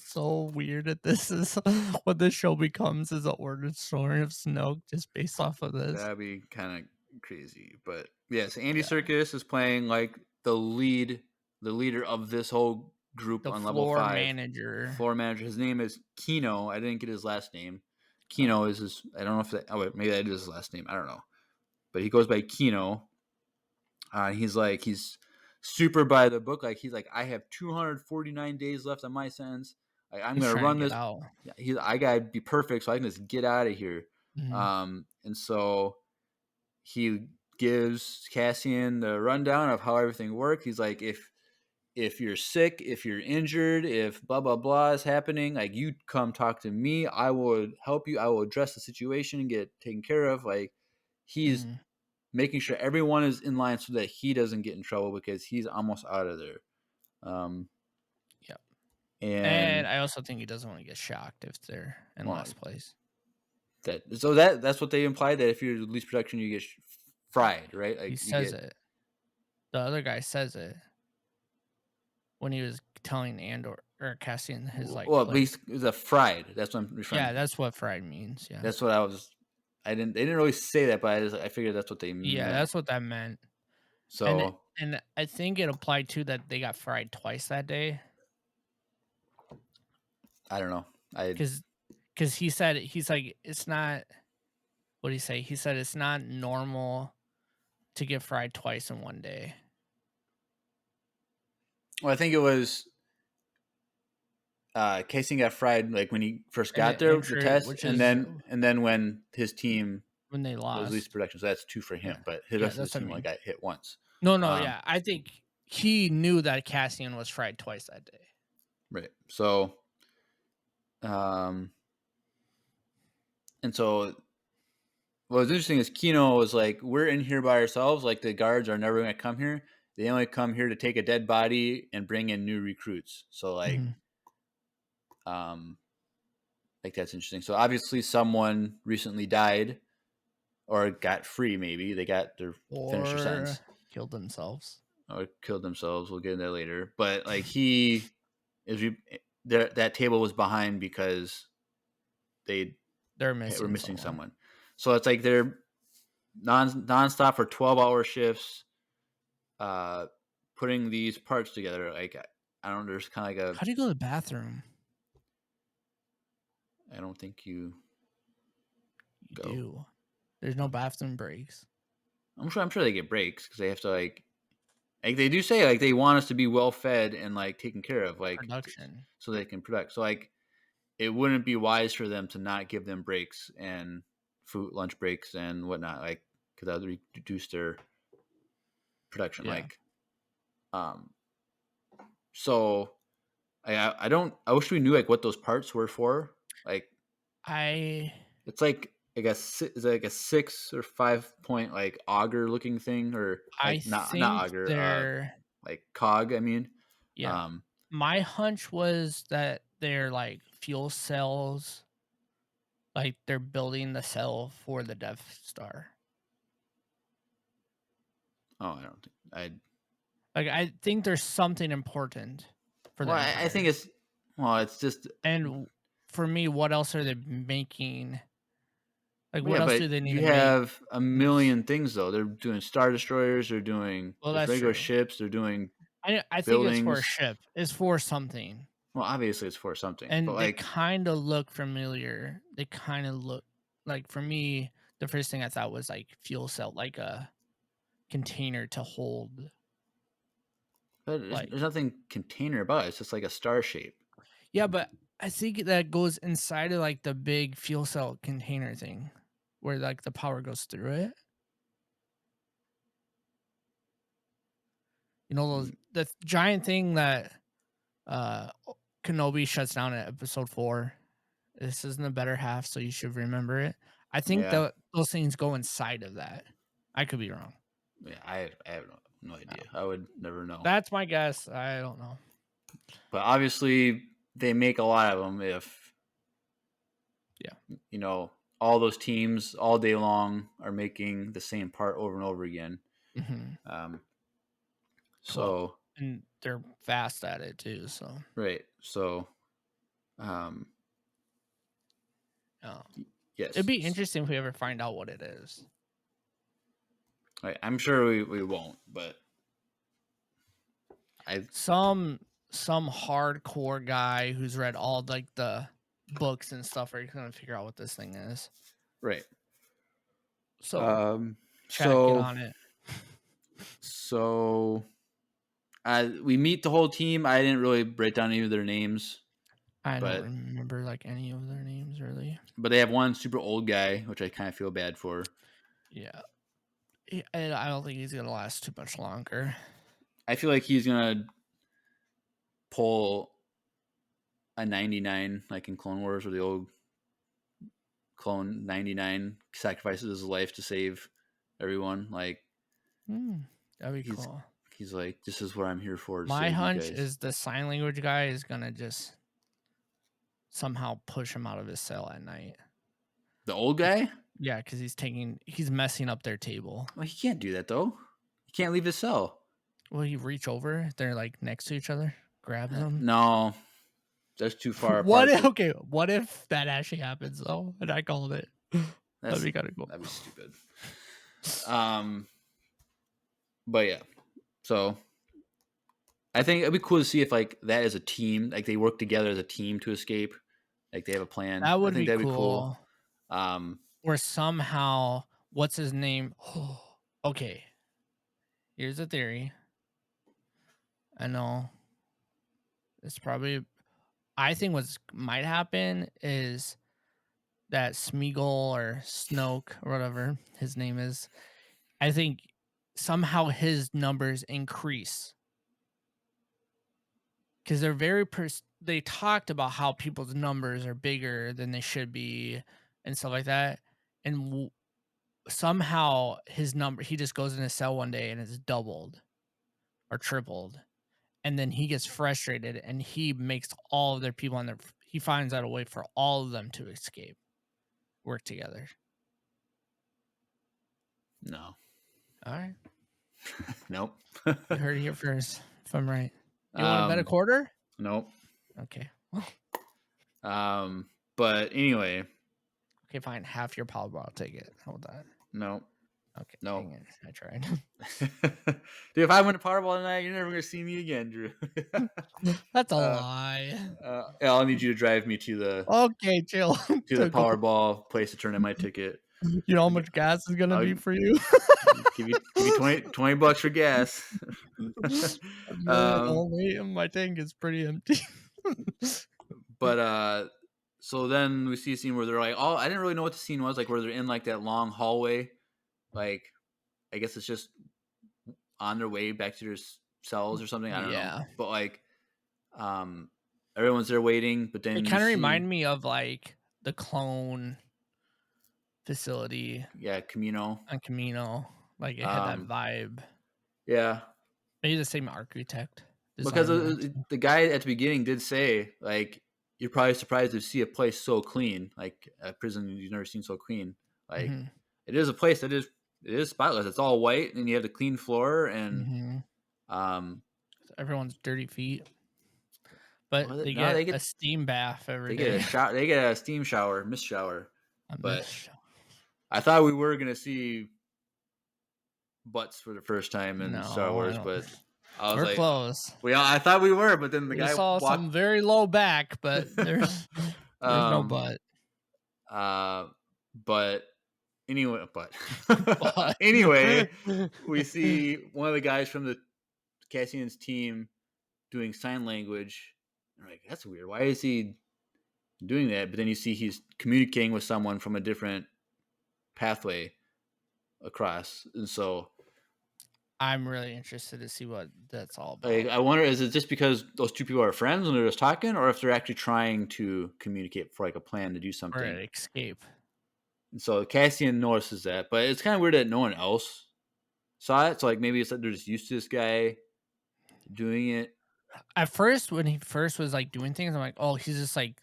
so weird if this is what this show becomes, is the origin story of Snoke just based off of this. That'd be kind of crazy. But yes, Andy Serkis is playing like the leader of this whole group on level 5. Floor manager. His name is Kino. I didn't get his last name. Kino is his. I don't know if that. Oh wait, maybe that is his last name. I don't know. But he goes by Kino. He's super by the book. Like, he's like, I have 249 days left on my sentence. Like, I'm gonna run this. I gotta be perfect so I can just get out of here. Mm-hmm. And so he gives Cassian the rundown of how everything worked. He's like, if you're sick, if you're injured, if blah blah blah is happening, like, you come talk to me. I will help you. I will address the situation and get it taken care of. Like, he's making sure everyone is in line so that he doesn't get in trouble, because he's almost out of there. Yep. And I also think he doesn't want to get shocked if they're in last place. That's what they imply, that if you're least production, you get fried, right? Like, he says it. The other guy says it when he was telling Andor or Cassian his like. Well, at least it was a fried. That's what I'm referring to. Yeah, that's what fried means. Yeah, that's what they didn't really say that, but I figured that's what they meant. Yeah, that's what that meant. So, and I think it applied to that they got fried twice that day. I don't know. Because he said, he's like, it's not. What did he say? He said it's not normal to get fried twice in one day. Well, I think it was Casey got fried like when he first got there, the test, and then when his team they lost was least production, so that's 2 for him. But his rest of the team got hit once. No, yeah, I think he knew that Cassian was fried twice that day. Right. So, and so what was interesting is Kino was like, we're in here by ourselves. Like, the guards are never going to come here. They only come here to take a dead body and bring in new recruits. So like, like, that's interesting. So obviously someone recently died or got free. Maybe they got their finisher sentence. Killed themselves. Or killed themselves. We'll get into that later. But like, that table was behind because they were missing someone. So it's like they're nonstop for 12-hour shifts, putting these parts together. Like I don't. There's kind of like How do you go to the bathroom? I don't think you You go. do. There's no bathroom breaks. I'm sure they get breaks because they have to like they do say like they want us to be well fed and like taken care of, like Production. so they can product. So like it wouldn't be wise for them to not give them breaks and food lunch breaks and whatnot, like because that would reduce their production. Yeah. Like, so I wish we knew like what those parts were for. Like, it's like I guess is it like a 6 or 5 point like auger looking thing, or I like not think auger, they're like cog. I mean, yeah. My hunch was that they're like fuel cells, like they're building the cell for the Death Star. Oh, I don't think I think there's something important for the Well, Empire. I think it's just. And for me, what else are they making? Like, Yeah, what else but do they need you to make? have a million things though. They're doing Star Destroyers. They're doing Well, just that's regular true. ships. They're doing I think buildings. it's for a ship. It's for something. Well, obviously it's for something. And but they like, kind of look familiar. They kind of look like, for me, the first thing I thought was like fuel cell, like a container to hold. but there's nothing container about it. It's just like a star shape. Yeah, but I think that goes inside of like the big fuel cell container thing, where like the power goes through it. You know, the giant thing that Kenobi shuts down at episode 4. This isn't the better half, so you should remember it. I think those things go inside of that. I could be wrong. Yeah, I have no idea. I would never know. That's my guess. I don't know. But obviously, they make a lot of them. If all those teams all day long are making the same part over and over again. Mm-hmm. So and they're fast at it too. So right. So, yes, it'd be interesting if we ever find out what it is. Right. I'm sure we won't, but some hardcore guy who's read all like the books and stuff are gonna figure out what this thing is. Right. So get on it. So we meet the whole team. I didn't really break down any of their names. I don't remember like any of their names really. But they have one super old guy, which I kind of feel bad for. Yeah. And I don't think he's gonna last too much longer. I feel like he's gonna pull a 99, like in Clone Wars, where the old clone 99 sacrifices his life to save everyone. Like, that'd be cool. He's like, this is what I'm here for. My hunch is the sign language guy is gonna just somehow push him out of his cell at night. The old guy? Yeah, because he's messing up their table. Well, he can't do that though. He can't leave his cell. Will he reach over? They're like next to each other, grab them. No, that's too far apart. What if that actually happens though, and I called it? That'd be kind of cool. That'd be stupid. But yeah, so I think it'd be cool to see if like that is a team, like they work together as a team to escape. Like they have a plan. That would be cool. Or somehow, what's his name? Okay, here's a theory. I know it's probably. I think what might happen is that Smeagol or Snoke or whatever his name is, I think somehow his numbers increase. Because they're they talked about how people's numbers are bigger than they should be and stuff like that. And somehow his number, he just goes in his cell one day and it's doubled or tripled. And then he gets frustrated and he makes all of their people he finds out a way for all of them to escape, work together. No. All right. Nope. You heard it here first, if I'm right. You want to bet a quarter? Nope. Okay. But anyway. Okay, fine. Half your Powerball ticket. How about that? No. Okay. No. Dang it. I tried. Dude, if I win a Powerball tonight, you're never gonna see me again, Drew. That's a lie. Yeah, I'll need you to drive me to the Okay, chill. to the Powerball place to turn in my ticket. You know how much gas is gonna be for you? Give you $20 for gas. Only my tank is pretty empty. But so then we see a scene where they're like, oh, I didn't really know what the scene was, like where they're in like that long hallway, like I guess it's just on their way back to their cells or something. I don't know, but like, everyone's there waiting, but then it kind of reminded me of like the clone facility. Yeah, Camino. On Camino, like it had that vibe. Yeah, maybe the same architect. Because the guy at the beginning did say, like, you're probably surprised to see a place so clean, like a prison you've never seen so clean. Like, it is a place that it is spotless. It's all white, and you have the clean floor, and everyone's dirty feet. But they get a steam bath every day. They get a steam shower, mist shower. I thought we were gonna see butts for the first time in Star Wars, but I was we're close. I thought we were, but then the guy saw some very low back, but there's no butt. But anyway, we see one of the guys from the Cassian's team doing sign language. I'm like, that's weird. Why is he doing that? But then you see he's communicating with someone from a different pathway across, and so I'm really interested to see what that's all about. Like, I wonder, is it just because those two people are friends and they're just talking, or if they're actually trying to communicate for like a plan to do something or escape? And so Cassian notices that, but it's kind of weird that no one else saw it. So like maybe it's like they're just used to this guy doing it. At first, when he first was like doing things, I'm like, oh, he's just like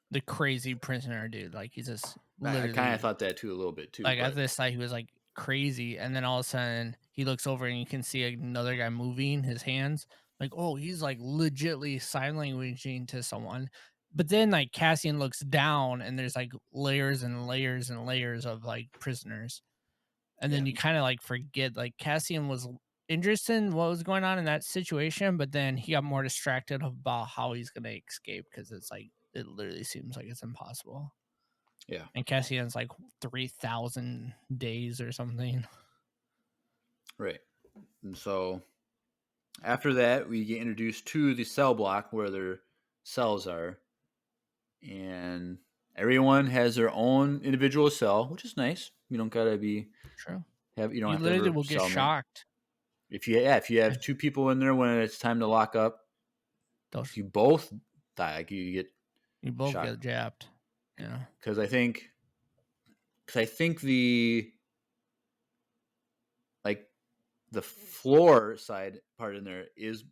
the crazy prisoner dude. Like he's just. I kind of thought that too a little bit too. Like at this side, he was like crazy, and then all of a sudden he looks over and you can see another guy moving his hands. Like, oh, he's like legitly sign languaging to someone. But then like Cassian looks down and there's like layers and layers and layers of like prisoners. And then you kind of like forget like Cassian was interested in what was going on in that situation, but then he got more distracted about how he's going to escape because it's like it literally seems like it's impossible. Yeah. And Cassian's like 3,000 days or something. Right. And so after that, we get introduced to the cell block where their cells are. And everyone has their own individual cell, which is nice. You don't gotta be true. You don't have literally to will get shocked. If you have two people in there when it's time to lock up, if you both die, like you both get jabbed. Yeah. Because I think the the floor side part in there is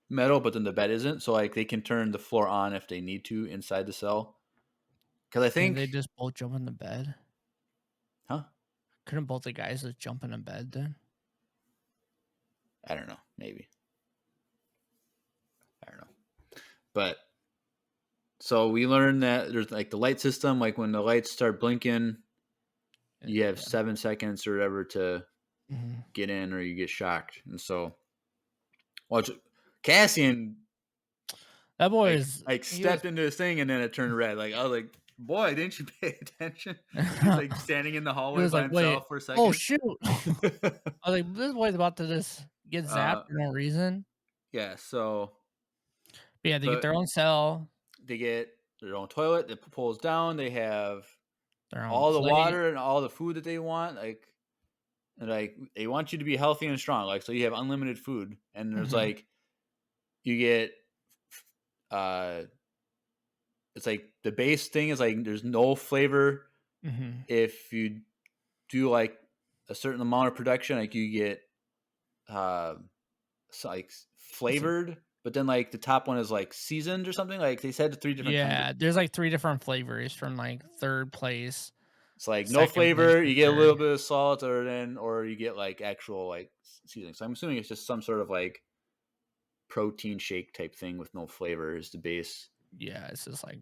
metal, but then the bed isn't. So like they can turn the floor on if they need to inside the cell. Because I think they just both jump in the bed. Huh? Couldn't both the guys just jump in a bed then? I don't know. Maybe. I don't know. But so we learned that there's like the light system, like when the lights start blinking, you have 7 seconds or whatever to get in or you get shocked. And so Cassian, that boy is stepped into this thing and then it turned red. Like I was like, boy, didn't you pay attention? He's like standing in the hallway by himself for a second. Oh shoot. I was like, this boy's about to just get zapped for no reason. Yeah, so they get their own cell. They get their own toilet that pulls down. They have all the water and all the food that they want. Like they want you to be healthy and strong. Like so you have unlimited food. And there's like you get it's like the base thing is like there's no flavor. If you do like a certain amount of production, like you get like flavored, but then like the top one is like seasoned or something. Like they said 3 different kinds there's like 3 different flavors from like 3rd place. It's like no flavor, you get a little bit of salt or you get like actual like seasoning. So I'm assuming it's just some sort of like protein shake type thing with no flavor is the base. Yeah, it's just like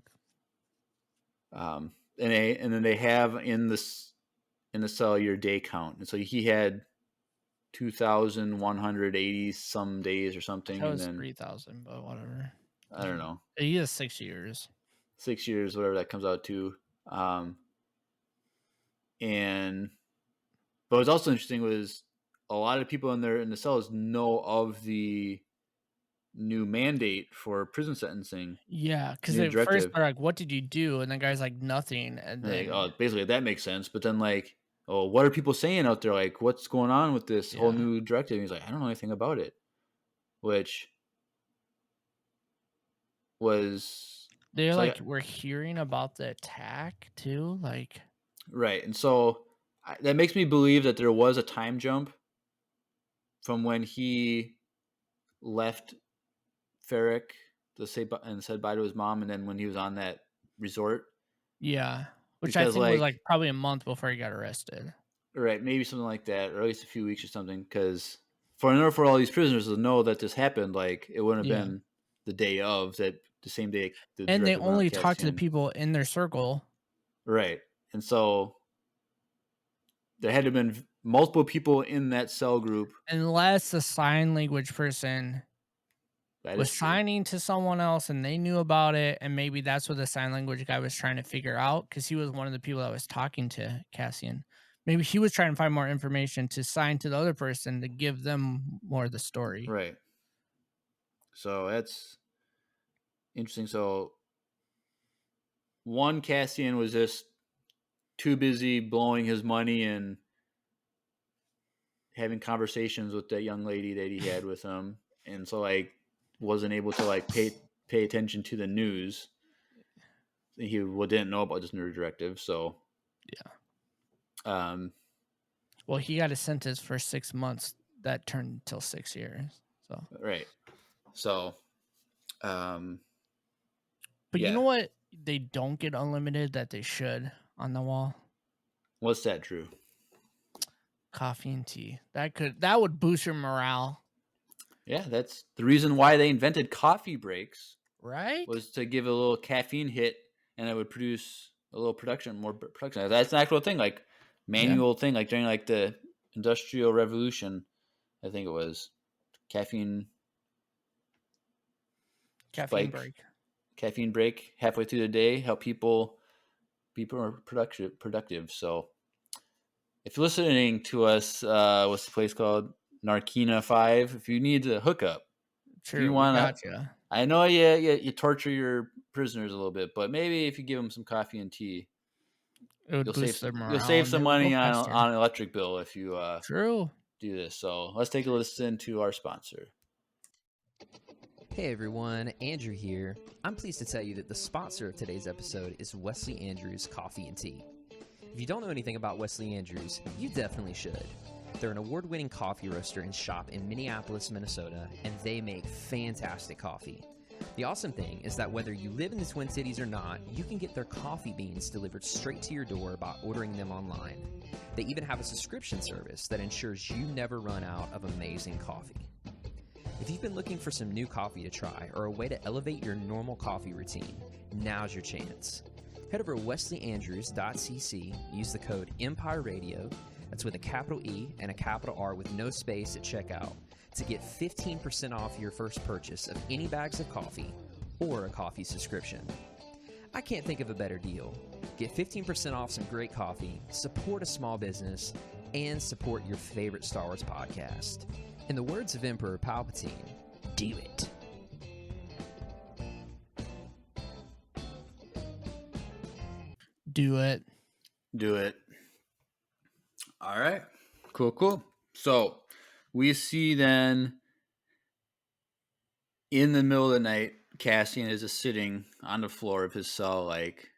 and then they have in the cell your day count, and so he had 2,180 some days or something, That and was then 3,000, but whatever. I don't know, He has 6 years. 6 years, whatever that comes out to. And but what's also interesting was a lot of people in the cells know of the new mandate for prison sentencing. Yeah, because new at first directive. they're like, "What did you do?" And the guy's like, "Nothing." And Like, then basically that makes sense. But then like, oh, what are people saying out there? Like, what's going on with this whole new directive? And he's like, I don't know anything about it, which was they're so like, "We're hearing about the attack too." Like, right, and so that makes me believe that there was a time jump from when he left Ferrick to say and said bye to his mom, and then when he was on that resort. yeah, which I Because think was like, like probably a month before he got arrested. right, maybe something like that, or at least a few weeks or something. Because in order for all these prisoners to know that this happened, like it wouldn't have been the day of that, the same day the And they directive went on only talk to the Cassian. people in their circle. Right, and so there had to have been multiple people in that cell group. Unless the sign language person That was is true. signing to someone else and they knew about it, and maybe that's what the sign language guy was trying to figure out, because he was one of the people that was talking to Cassian. Maybe he was trying to find more information to sign to the other person to give them more of the story. Right. So that's interesting. So one, Cassian was just too busy blowing his money and having conversations with that young lady that he had with him, and so like wasn't able to like pay attention to the news. He didn't know about this new directive, so Well, he got a sentence for 6 months that turned till 6 years. So right. So but you know what? They don't get unlimited that they should on the wall. What's that, Drew? Coffee and tea. That would boost your morale. Yeah, that's the reason why they invented coffee breaks. Right? Was to give a little caffeine hit, and it would produce a little more production. That's an actual thing, like manual thing, like during like the Industrial Revolution, I think it was caffeine break. Caffeine break halfway through the day, help people be more productive. So if you're listening to us, what's the place called? Narkina 5. If you need a hookup, True, if you want to, gotcha. I know you torture your prisoners a little bit, but maybe if you give them some coffee and tea, it would boost their morale. You'll save some money on an electric bill if you True. do this. So let's take a listen to our sponsor. Hey everyone, Andrew here. I'm pleased to tell you that the sponsor of today's episode is Wesley Andrews Coffee and Tea. If you don't know anything about Wesley Andrews, you definitely should. They're an award-winning coffee roaster and shop in Minneapolis, Minnesota, and they make fantastic coffee. The awesome thing is that whether you live in the Twin Cities or not, you can get their coffee beans delivered straight to your door by ordering them online. They even have a subscription service that ensures you never run out of amazing coffee. If you've been looking for some new coffee to try or a way to elevate your normal coffee routine, now's your chance. Head over to wesleyandrews.cc, use the code EMPIRERADIO, that's with a capital E and a capital R with no space at checkout, to get 15% off your first purchase of any bags of coffee or a coffee subscription. I can't think of a better deal. Get 15% off some great coffee, support a small business, and support your favorite Star Wars podcast. In the words of Emperor Palpatine, do it. Do it. Do it. All right. Cool. So we see then in the middle of the night, Cassian is just sitting on the floor of his cell, like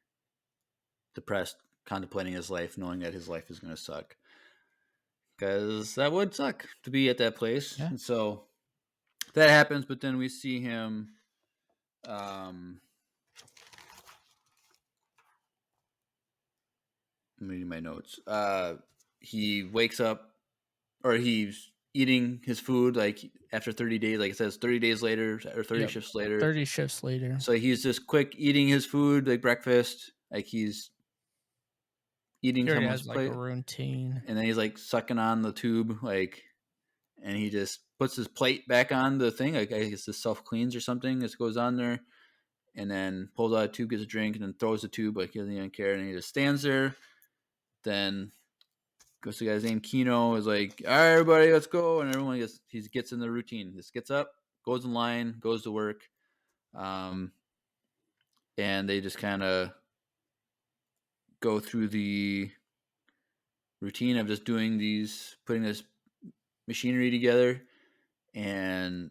depressed, contemplating his life, knowing that his life is going to suck. Because that would suck to be at that place. Yeah. And so that happens, but then we see him let me do my notes. He wakes up, or he's eating his food like after 30 days, like it says 30 days later or 30 shifts later. 30 shifts later. So he's just quick eating his food, like breakfast, like he's eating He already someone's has like plate, a routine. and then he's like sucking on the tube, like, and he just puts his plate back on the thing. Like, I guess the self cleans or something. Just goes on there, and then pulls out a tube, gets a drink, and then throws the tube. Like, he doesn't even care, and he just stands there. Then goes to the guy's name, Kino, is like, all right, everybody, let's go. And everyone gets in the routine. Just gets up, goes in line, goes to work. And they just kind of go through the routine of just putting this machinery together. And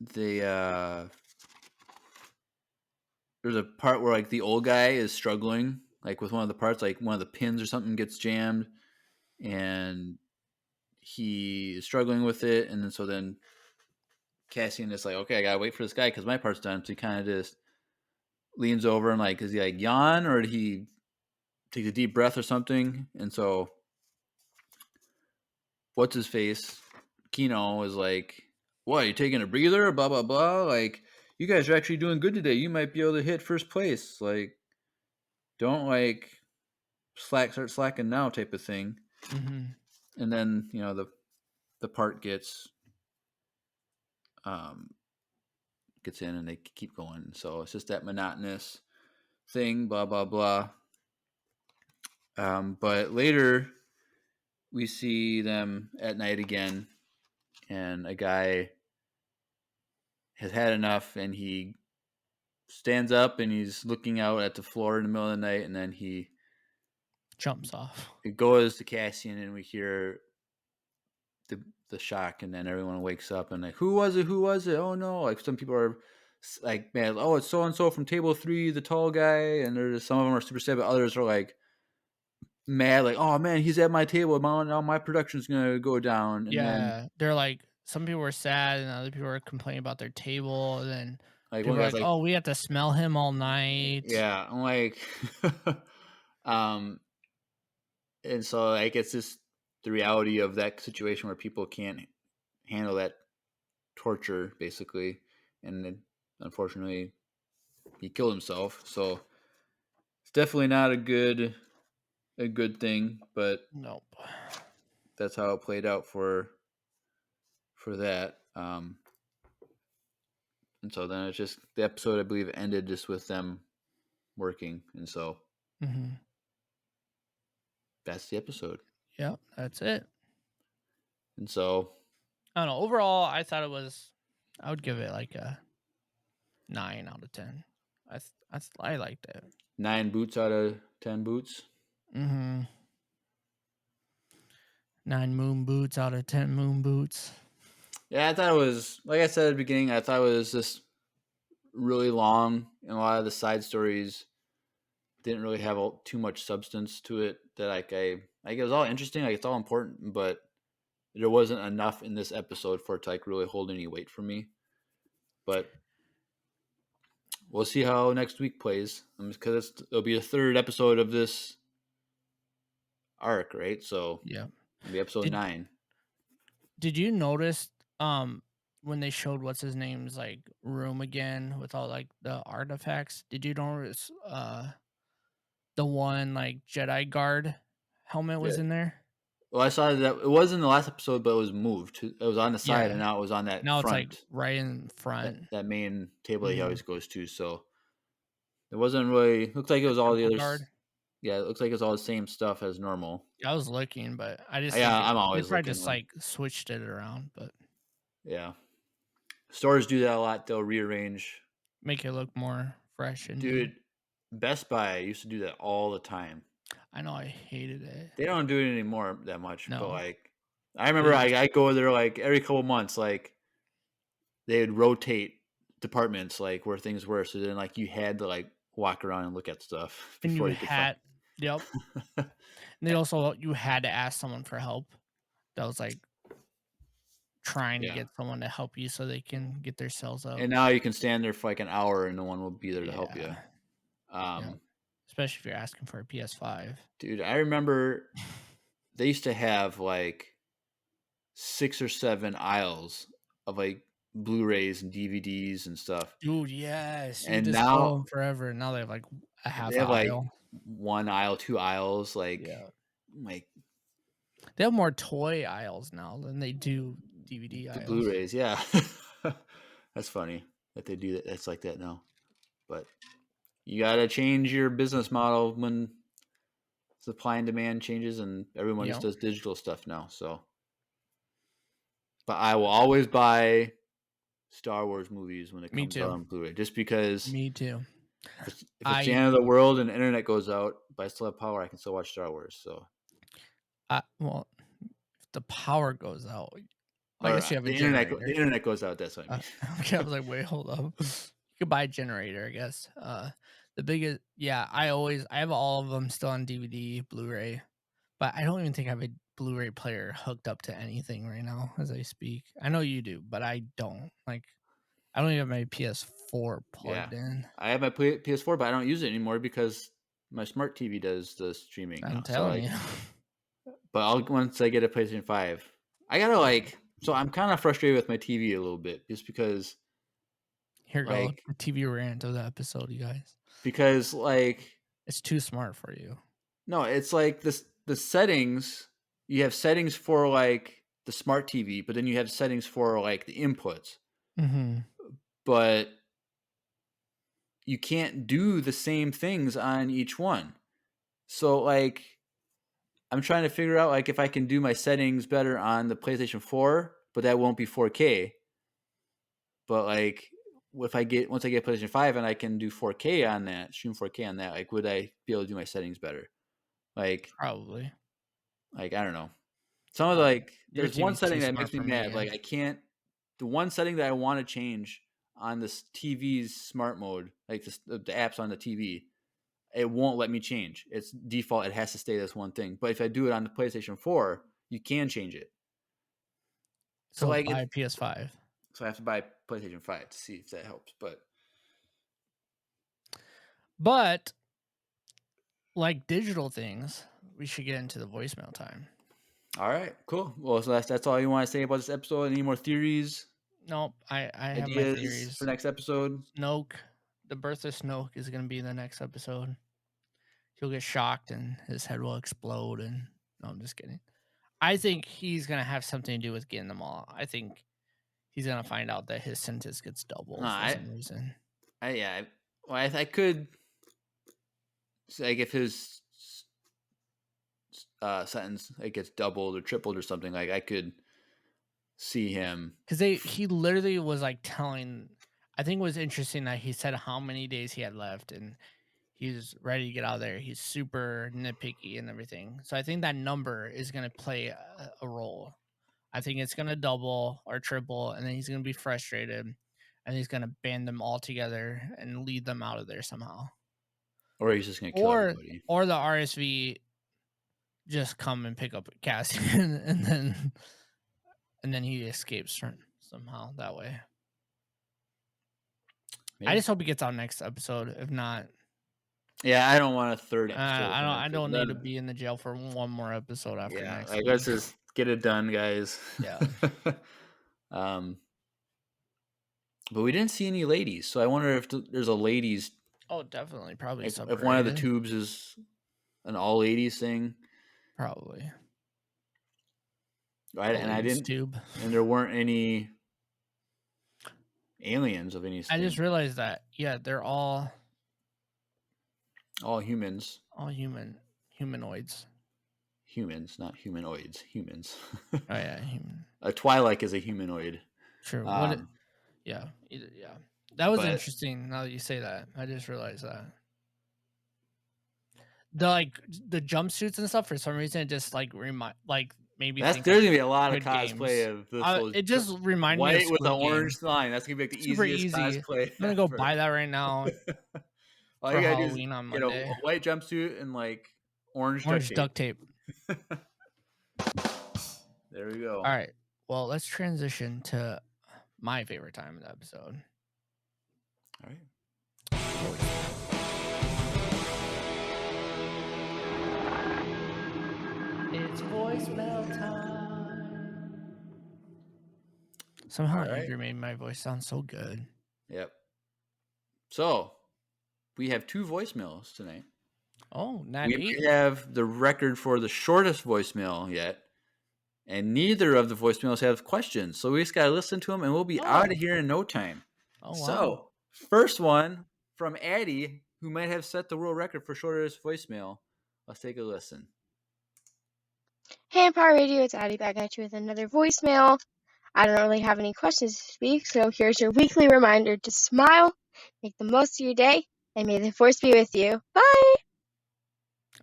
they, there's a part where like the old guy is struggling, like with one of the parts, like one of the pins or something gets jammed, and he is struggling with it. And then Cassian is like, okay, I gotta wait for this guy because my part's done. So he kind of just leans over and like, is he like yawn or did he take a deep breath or something? And so what's his face? Kino is like, what, you taking a breather? Blah, blah, blah. Like, you guys are actually doing good today. You might be able to hit first place. Like, don't like start slacking now type of thing. Mm-hmm. And then, the part gets in and they keep going. So it's just that monotonous thing, blah, blah, blah. But later we see them at night again, and a guy has had enough, and he stands up and he's looking out at the floor in the middle of the night, and then he jumps off. It goes to Cassian, and we hear the shock, and then everyone wakes up and like, who was it? Oh no! Like, some people are like, man, oh, it's so and so from table 3, the tall guy, and there's some of them are super sad, but others are like mad, like, oh man, he's at my table, now my production's gonna go down. And then they're like, some people were sad and other people were complaining about their table, and then like people one were guy's like, like, oh, we have to smell him all night. yeah, I'm like, and so like it's just the reality of that situation where people can't handle that torture basically, and then unfortunately he killed himself. So it's definitely not a good thing, but Nope. that's how it played out for that. And so then it's just the episode, I believe, ended just with them working, and so that's the episode. Yep, that's it. And so I don't know. Overall, I thought I would give it like a 9 out of 10. I liked it. 9 boots out of 10 boots. 9 moon boots out of 10 moon boots. Yeah, I thought it was, like I said at the beginning, I thought it was just really long, and a lot of the side stories didn't really have too much substance to it. That like it was all interesting, like it's all important, but there wasn't enough in this episode for it to like really hold any weight for me. But we'll see how next week plays, because it'll be the 3rd episode of this arc, right? So yeah, it'll be episode 9. Did you notice when they showed what's his name's like room again with all like the artifacts? Did you notice the one like Jedi guard helmet was in there? Well, I saw that it was in the last episode, but it was moved. It was on the side, and now it was on that now front. It's like right in front. That main table that he always goes to. So it wasn't really. Looked like it was all the others. Guard. Yeah, it looks like it's all the same stuff as normal. I was looking, but I just I'm always looking. Just like switched it around, but yeah, stores do that a lot. They'll rearrange, make it look more fresh. And dude, Best Buy used to do that all the time. I know, I hated it. They don't do it anymore that much. No. But like, I remember I go there like every couple months. Like, they would rotate departments like where things were. So then like you had to like walk around and look at stuff before you could find. Yep. And they also, you had to ask someone for help. That was like trying to get someone to help you so they can get their cells up. And now you can stand there for like an hour and no one will be there to help you. Especially if you're asking for a PS5. Dude, I remember they used to have like 6 or 7 aisles of like Blu-rays and DVDs and stuff. Dude, yes. And now forever. Now they have like a half They have like aisle. 1 aisle, 2 aisles, like they have more toy aisles now than they do DVD the aisles. Blu-rays. Yeah, that's funny that they do that. It's like that now, but you gotta change your business model when supply and demand changes, and everyone just does digital stuff now. So, but I will always buy Star Wars movies when it comes out on Blu-ray, just because. Me too. If it's the end of the world and the internet goes out, but I still have power, I can still watch Star Wars. So, well, if the power goes out, I guess you have a generator. The internet goes out. That's what I mean. Okay, I was like, wait, hold up. You could buy a generator, I guess. The biggest, I have all of them still on DVD, Blu-ray, but I don't even think I have a Blu-ray player hooked up to anything right now as I speak. I know you do, but I don't. Like, I don't even have my PS4 plugged in. I have my PS4, but I don't use it anymore because my smart TV does the streaming. I'm telling you. But once I get a PlayStation 5, I gotta so I'm kind of frustrated with my TV a little bit, just because. Here go the TV rant of the episode, you guys. Because it's too smart for you. No, it's like this. The settings, you have settings for the smart TV, but then you have settings for the inputs. Mm-hmm. But you can't do the same things on each one. So I'm trying to figure out if I can do my settings better on the PlayStation 4, but that won't be 4K. But once I get PlayStation 5 and I can do 4K on that, stream 4K on that, would I be able to do my settings better? Probably. I don't know. Some of there's one setting that makes me mad. I can't. The one setting that I want to change on this TV's smart mode, the apps on the TV, it won't let me change. It's default. It has to stay this one thing. But if I do it on the PlayStation 4, you can change it. So buy a PS5. So I have to buy PlayStation 5 to see if that helps. But like digital things, we should get into the voicemail time. All right, cool. Well, so that's all you want to say about this episode. Any more theories? Nope. I have my theories for next episode. Snoke, the birth of Snoke is going to be in the next episode. He'll get shocked and his head will explode. And no, I'm just kidding. I think he's going to have something to do with getting them all. I think he's going to find out that his sentence gets doubled for some reason. I could if his sentence gets doubled or tripled or something, I could see him, because he literally was telling. I think it was interesting that he said how many days he had left and he's ready to get out of there. He's super nitpicky and everything. So I think that number is going to play a role. I think it's going to double or triple, and then he's going to be frustrated, and he's going to band them all together and lead them out of there somehow. Or he's just going to kill everybody. Or the RSV just come and pick up Cassian, and then he escapes somehow that way. Maybe. I just hope he gets out next episode. If not, I don't want a third episode. I don't need to be in the jail for one more episode after next. I guess just get it done, guys. Yeah. But we didn't see any ladies, so I wonder if there's a ladies. Oh, definitely, probably. If one of the tubes is an all ladies thing, probably. Right, and I didn't. Tube. And there weren't any aliens of any sort. I just realized that. Yeah, they're all humans. All humanoids. Humans, not humanoids. Humans. Oh yeah, human. A Twi'lek is a humanoid. True. Yeah. That was interesting. Now that you say that, I just realized that. The jumpsuits and stuff, for some reason, it just maybe there's gonna be a lot of cosplay of this. It just reminded me of with the orange line. That's gonna be the easiest cosplay. I'm gonna go buy that right now. All you gotta do is get a white jumpsuit and orange duct tape. There we go. All right. Well, let's transition to my favorite time of the episode. All right. It's voicemail time. Somehow Andrew made my voice sound so good. Yep. So, we have 2 voicemails tonight. Oh, not We 8. have the record for the shortest voicemail yet, and neither of the voicemails have questions. So we just got to listen to them, and we'll be out of here in no time. Oh, wow. So, first one from Addie, who might have set the world record for shortest voicemail. Let's take a listen. Hey, Empire Radio, it's Addie back at you with another voicemail. I don't really have any questions this week, so here's your weekly reminder to smile, make the most of your day, and may the force be with you. Bye!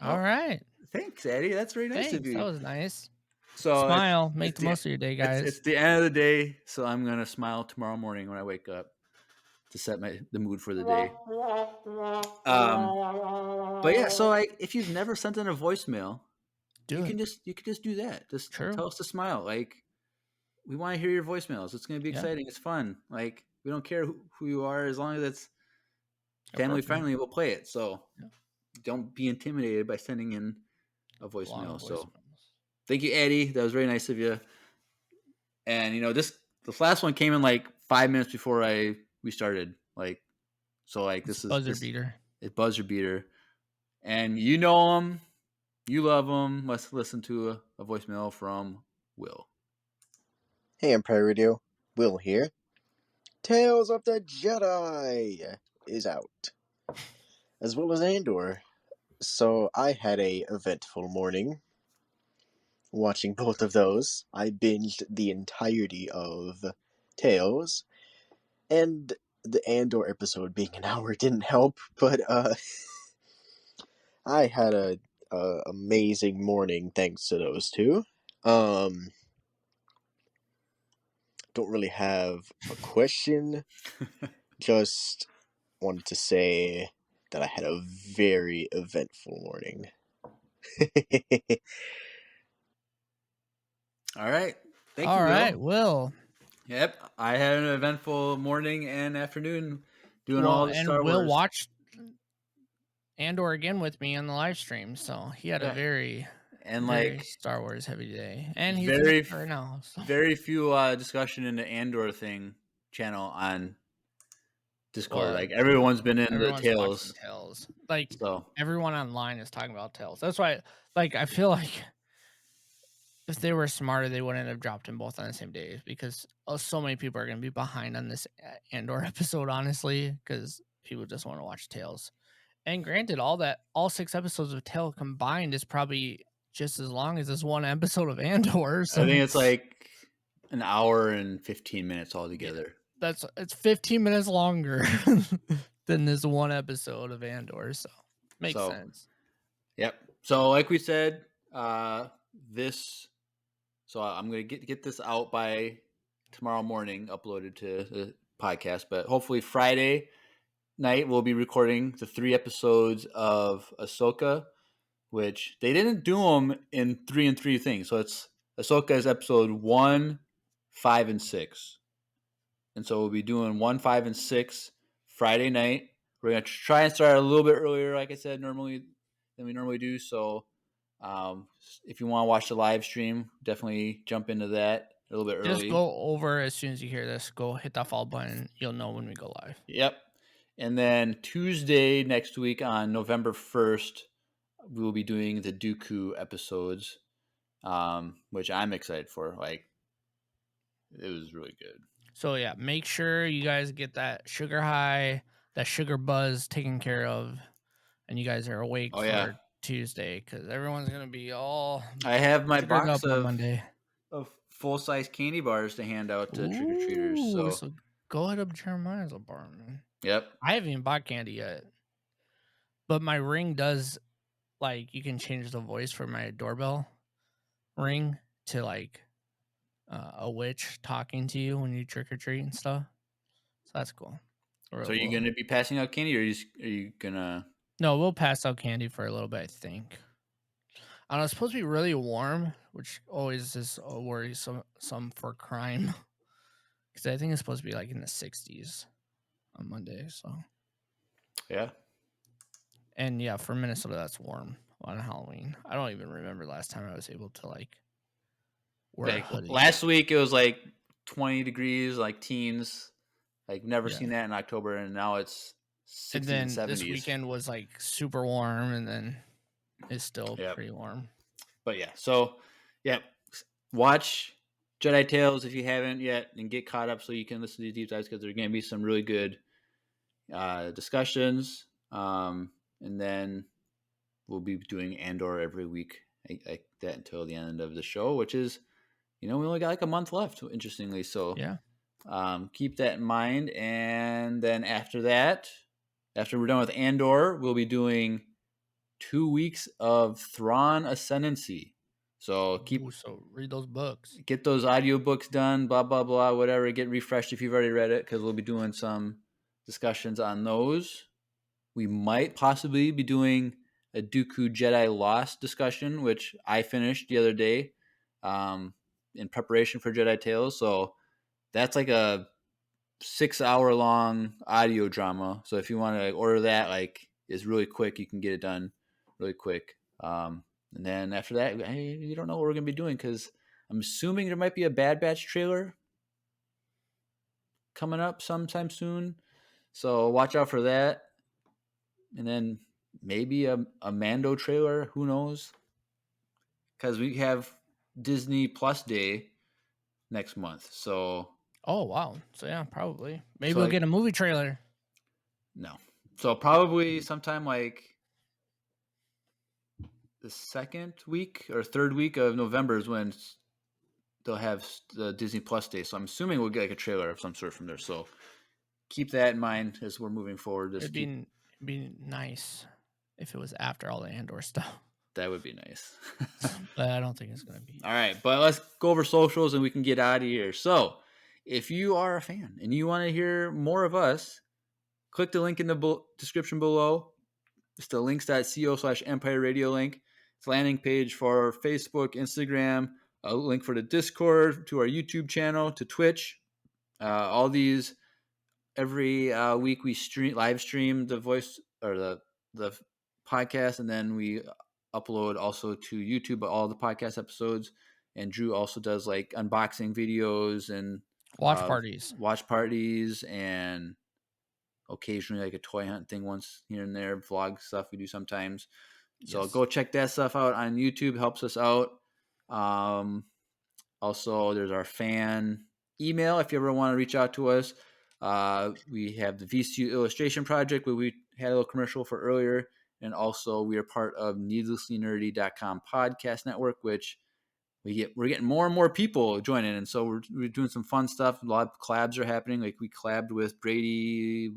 All right. Thanks, Addie. That's very nice of you. That was nice. So smile, make the most of your day, guys. It's the end of the day, so I'm gonna smile tomorrow morning when I wake up to set the mood for the day. But yeah, so if you've never sent in a voicemail, you can just do that. Just tell us to smile. Like, we want to hear your voicemails. It's gonna be exciting. It's fun. Like, we don't care who you are, as long as it's family friendly. We'll play it. So don't be intimidated by sending in a voicemail. So thank you, Eddie. That was very nice of you. And this last one came in like 5 minutes before we started. Like, so like this is buzzer beater. It's buzzer beater, and you know him, you love him. Let's listen to a voicemail from Will. Hey, Empire Radio, Will here. Tales of the Jedi is out, as well as Andor. So I had a eventful morning. Watching both of those, I binged the entirety of Tales, and the Andor episode being an hour didn't help, but I had a amazing morning thanks to those two. Don't really have a question, just wanted to say that I had a very eventful morning. All right. Thank you, All right, Will. Will. Yep. I had an eventful morning and afternoon doing all the Star Wars. Will watched Andor again with me on the live stream, so he had a very Star Wars heavy day. And he's very now. So. Very few discussion in the Andor thing channel on Discord. Well, like everyone's been in the Tales. Like everyone online is talking about Tales. That's why I feel like if they were smarter, they wouldn't have dropped them both on the same day, because so many people are going to be behind on this Andor episode, honestly, because people just want to watch Tales. And granted, all 6 episodes of Tale combined is probably just as long as this one episode of Andor. So I think it's like an hour and 15 minutes altogether. It's 15 minutes longer than this one episode of Andor, so makes sense. Yep. So like we said, so I'm gonna get this out by tomorrow morning, uploaded to the podcast. But hopefully Friday night we'll be recording the 3 episodes of Ahsoka, which they didn't do them in 3 and 3 things. So it's Ahsoka is episode 1, 5, and 6. And so we'll be doing 1, 5, and 6 Friday night. We're going to try and start a little bit earlier, like I said, than we normally do. So if you want to watch the live stream, definitely jump into that a little bit early. Just go over as soon as you hear this. Go hit that follow button. You'll know when we go live. Yep. And then Tuesday next week on November 1st, we will be doing the Dooku episodes, which I'm excited for. Like, it was really good. So yeah, make sure you guys get that sugar high, that sugar buzz taken care of, and you guys are awake for Tuesday, because everyone's gonna be all. I have my box of Monday of full-size candy bars to hand out to trick-or-treaters. So go ahead up Jeremiah's apartment. Yep. I haven't even bought candy yet, but my ring does, like, you can change the voice for my doorbell ring to like a witch talking to you when you trick or treat and stuff. So that's cool. So are you gonna be passing out candy, or are you gonna? No, we'll pass out candy for a little bit, I think. I don't know, it's supposed to be really warm, which always is a worry some for crime. Because I think it's supposed to be like in the 60s on Monday. So yeah. And yeah, for Minnesota, that's warm on Halloween. I don't even remember last time I was able to like wear a hoodie. Last week it was like 20 degrees, like teens. Like never seen that in October, and now it's 60s And then 70s. this weekend was like super warm, and then it's still pretty warm. But yeah, so yeah, watch Jedi Tales if you haven't yet, and get caught up so you can listen to these deep dives, because there's going to be some really good discussions. And then we'll be doing Andor every week, like that, until the end of the show, which is, we only got like a month left, interestingly. So Yeah. Keep that in mind. And then after that, after we're done with Andor, we'll be doing 2 weeks of Thrawn Ascendancy. So so read those books. Get those audiobooks done, blah, blah, blah, whatever. Get refreshed if you've already read it, because we'll be doing some discussions on those. We might possibly be doing a Dooku Jedi Lost discussion, which I finished the other day in preparation for Jedi Tales. So that's like a 6-hour long audio drama. So if you want to order that, like, it's really quick. You can get it done really quick. And then after that, you don't know what we're going to be doing, because I'm assuming there might be a Bad Batch trailer coming up sometime soon. So watch out for that. And then maybe a Mando trailer. Who knows? Because we have Disney Plus Day next month. So. Oh, wow. So, yeah, probably. Maybe we'll get a movie trailer. No. So probably sometime like the second week or third week of November is when they'll have the Disney Plus Day. So I'm assuming we'll get like a trailer of some sort from there. So keep that in mind as we're moving forward. It'd be nice if it was after all the Andor stuff. That would be nice. But I don't think it's going to be. All right, but let's go over socials and we can get out of here. So if you are a fan and you want to hear more of us, click the link in the description below. It's the links.co/Empire Radio link. It's a landing page for Facebook, Instagram, a link for the Discord, to our YouTube channel, to Twitch. All these, every week we live stream the voice or the podcast, and then we upload also to YouTube all the podcast episodes. And Drew also does like unboxing videos and watch parties, and occasionally like a toy hunt thing once here and there, vlog stuff we do sometimes. So go check that stuff out on YouTube. Helps us out. Also, there's our fan email if you ever want to reach out to us. We have the VCU Illustration Project, where we had a little commercial for earlier. And also we are part of needlesslynerdy.com podcast network, which we're getting more and more people joining. And so we're doing some fun stuff. A lot of collabs are happening. Like we collabed with Brady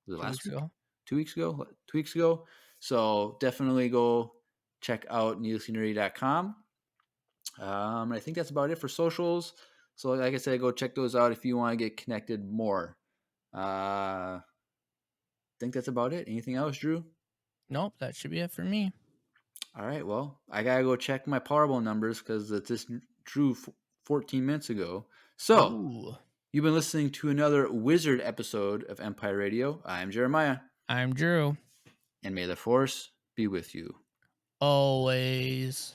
last week? 2 weeks ago? 2 weeks ago. So definitely go check out needlesslynerdy.com. I think that's about it for socials. So like I said, go check those out if you want to get connected more. I think that's about it. Anything else, Drew? Nope, that should be it for me. All right, well, I got to go check my Powerball numbers because this drew 14 minutes ago. So, You've been listening to another Wizard episode of Empire Radio. I'm Jeremiah. I'm Drew. And may the Force be with you. Always.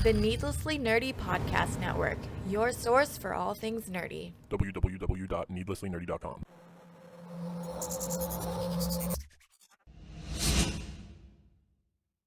The Needlessly Nerdy Podcast Network, your source for all things nerdy. www.needlesslynerdy.com.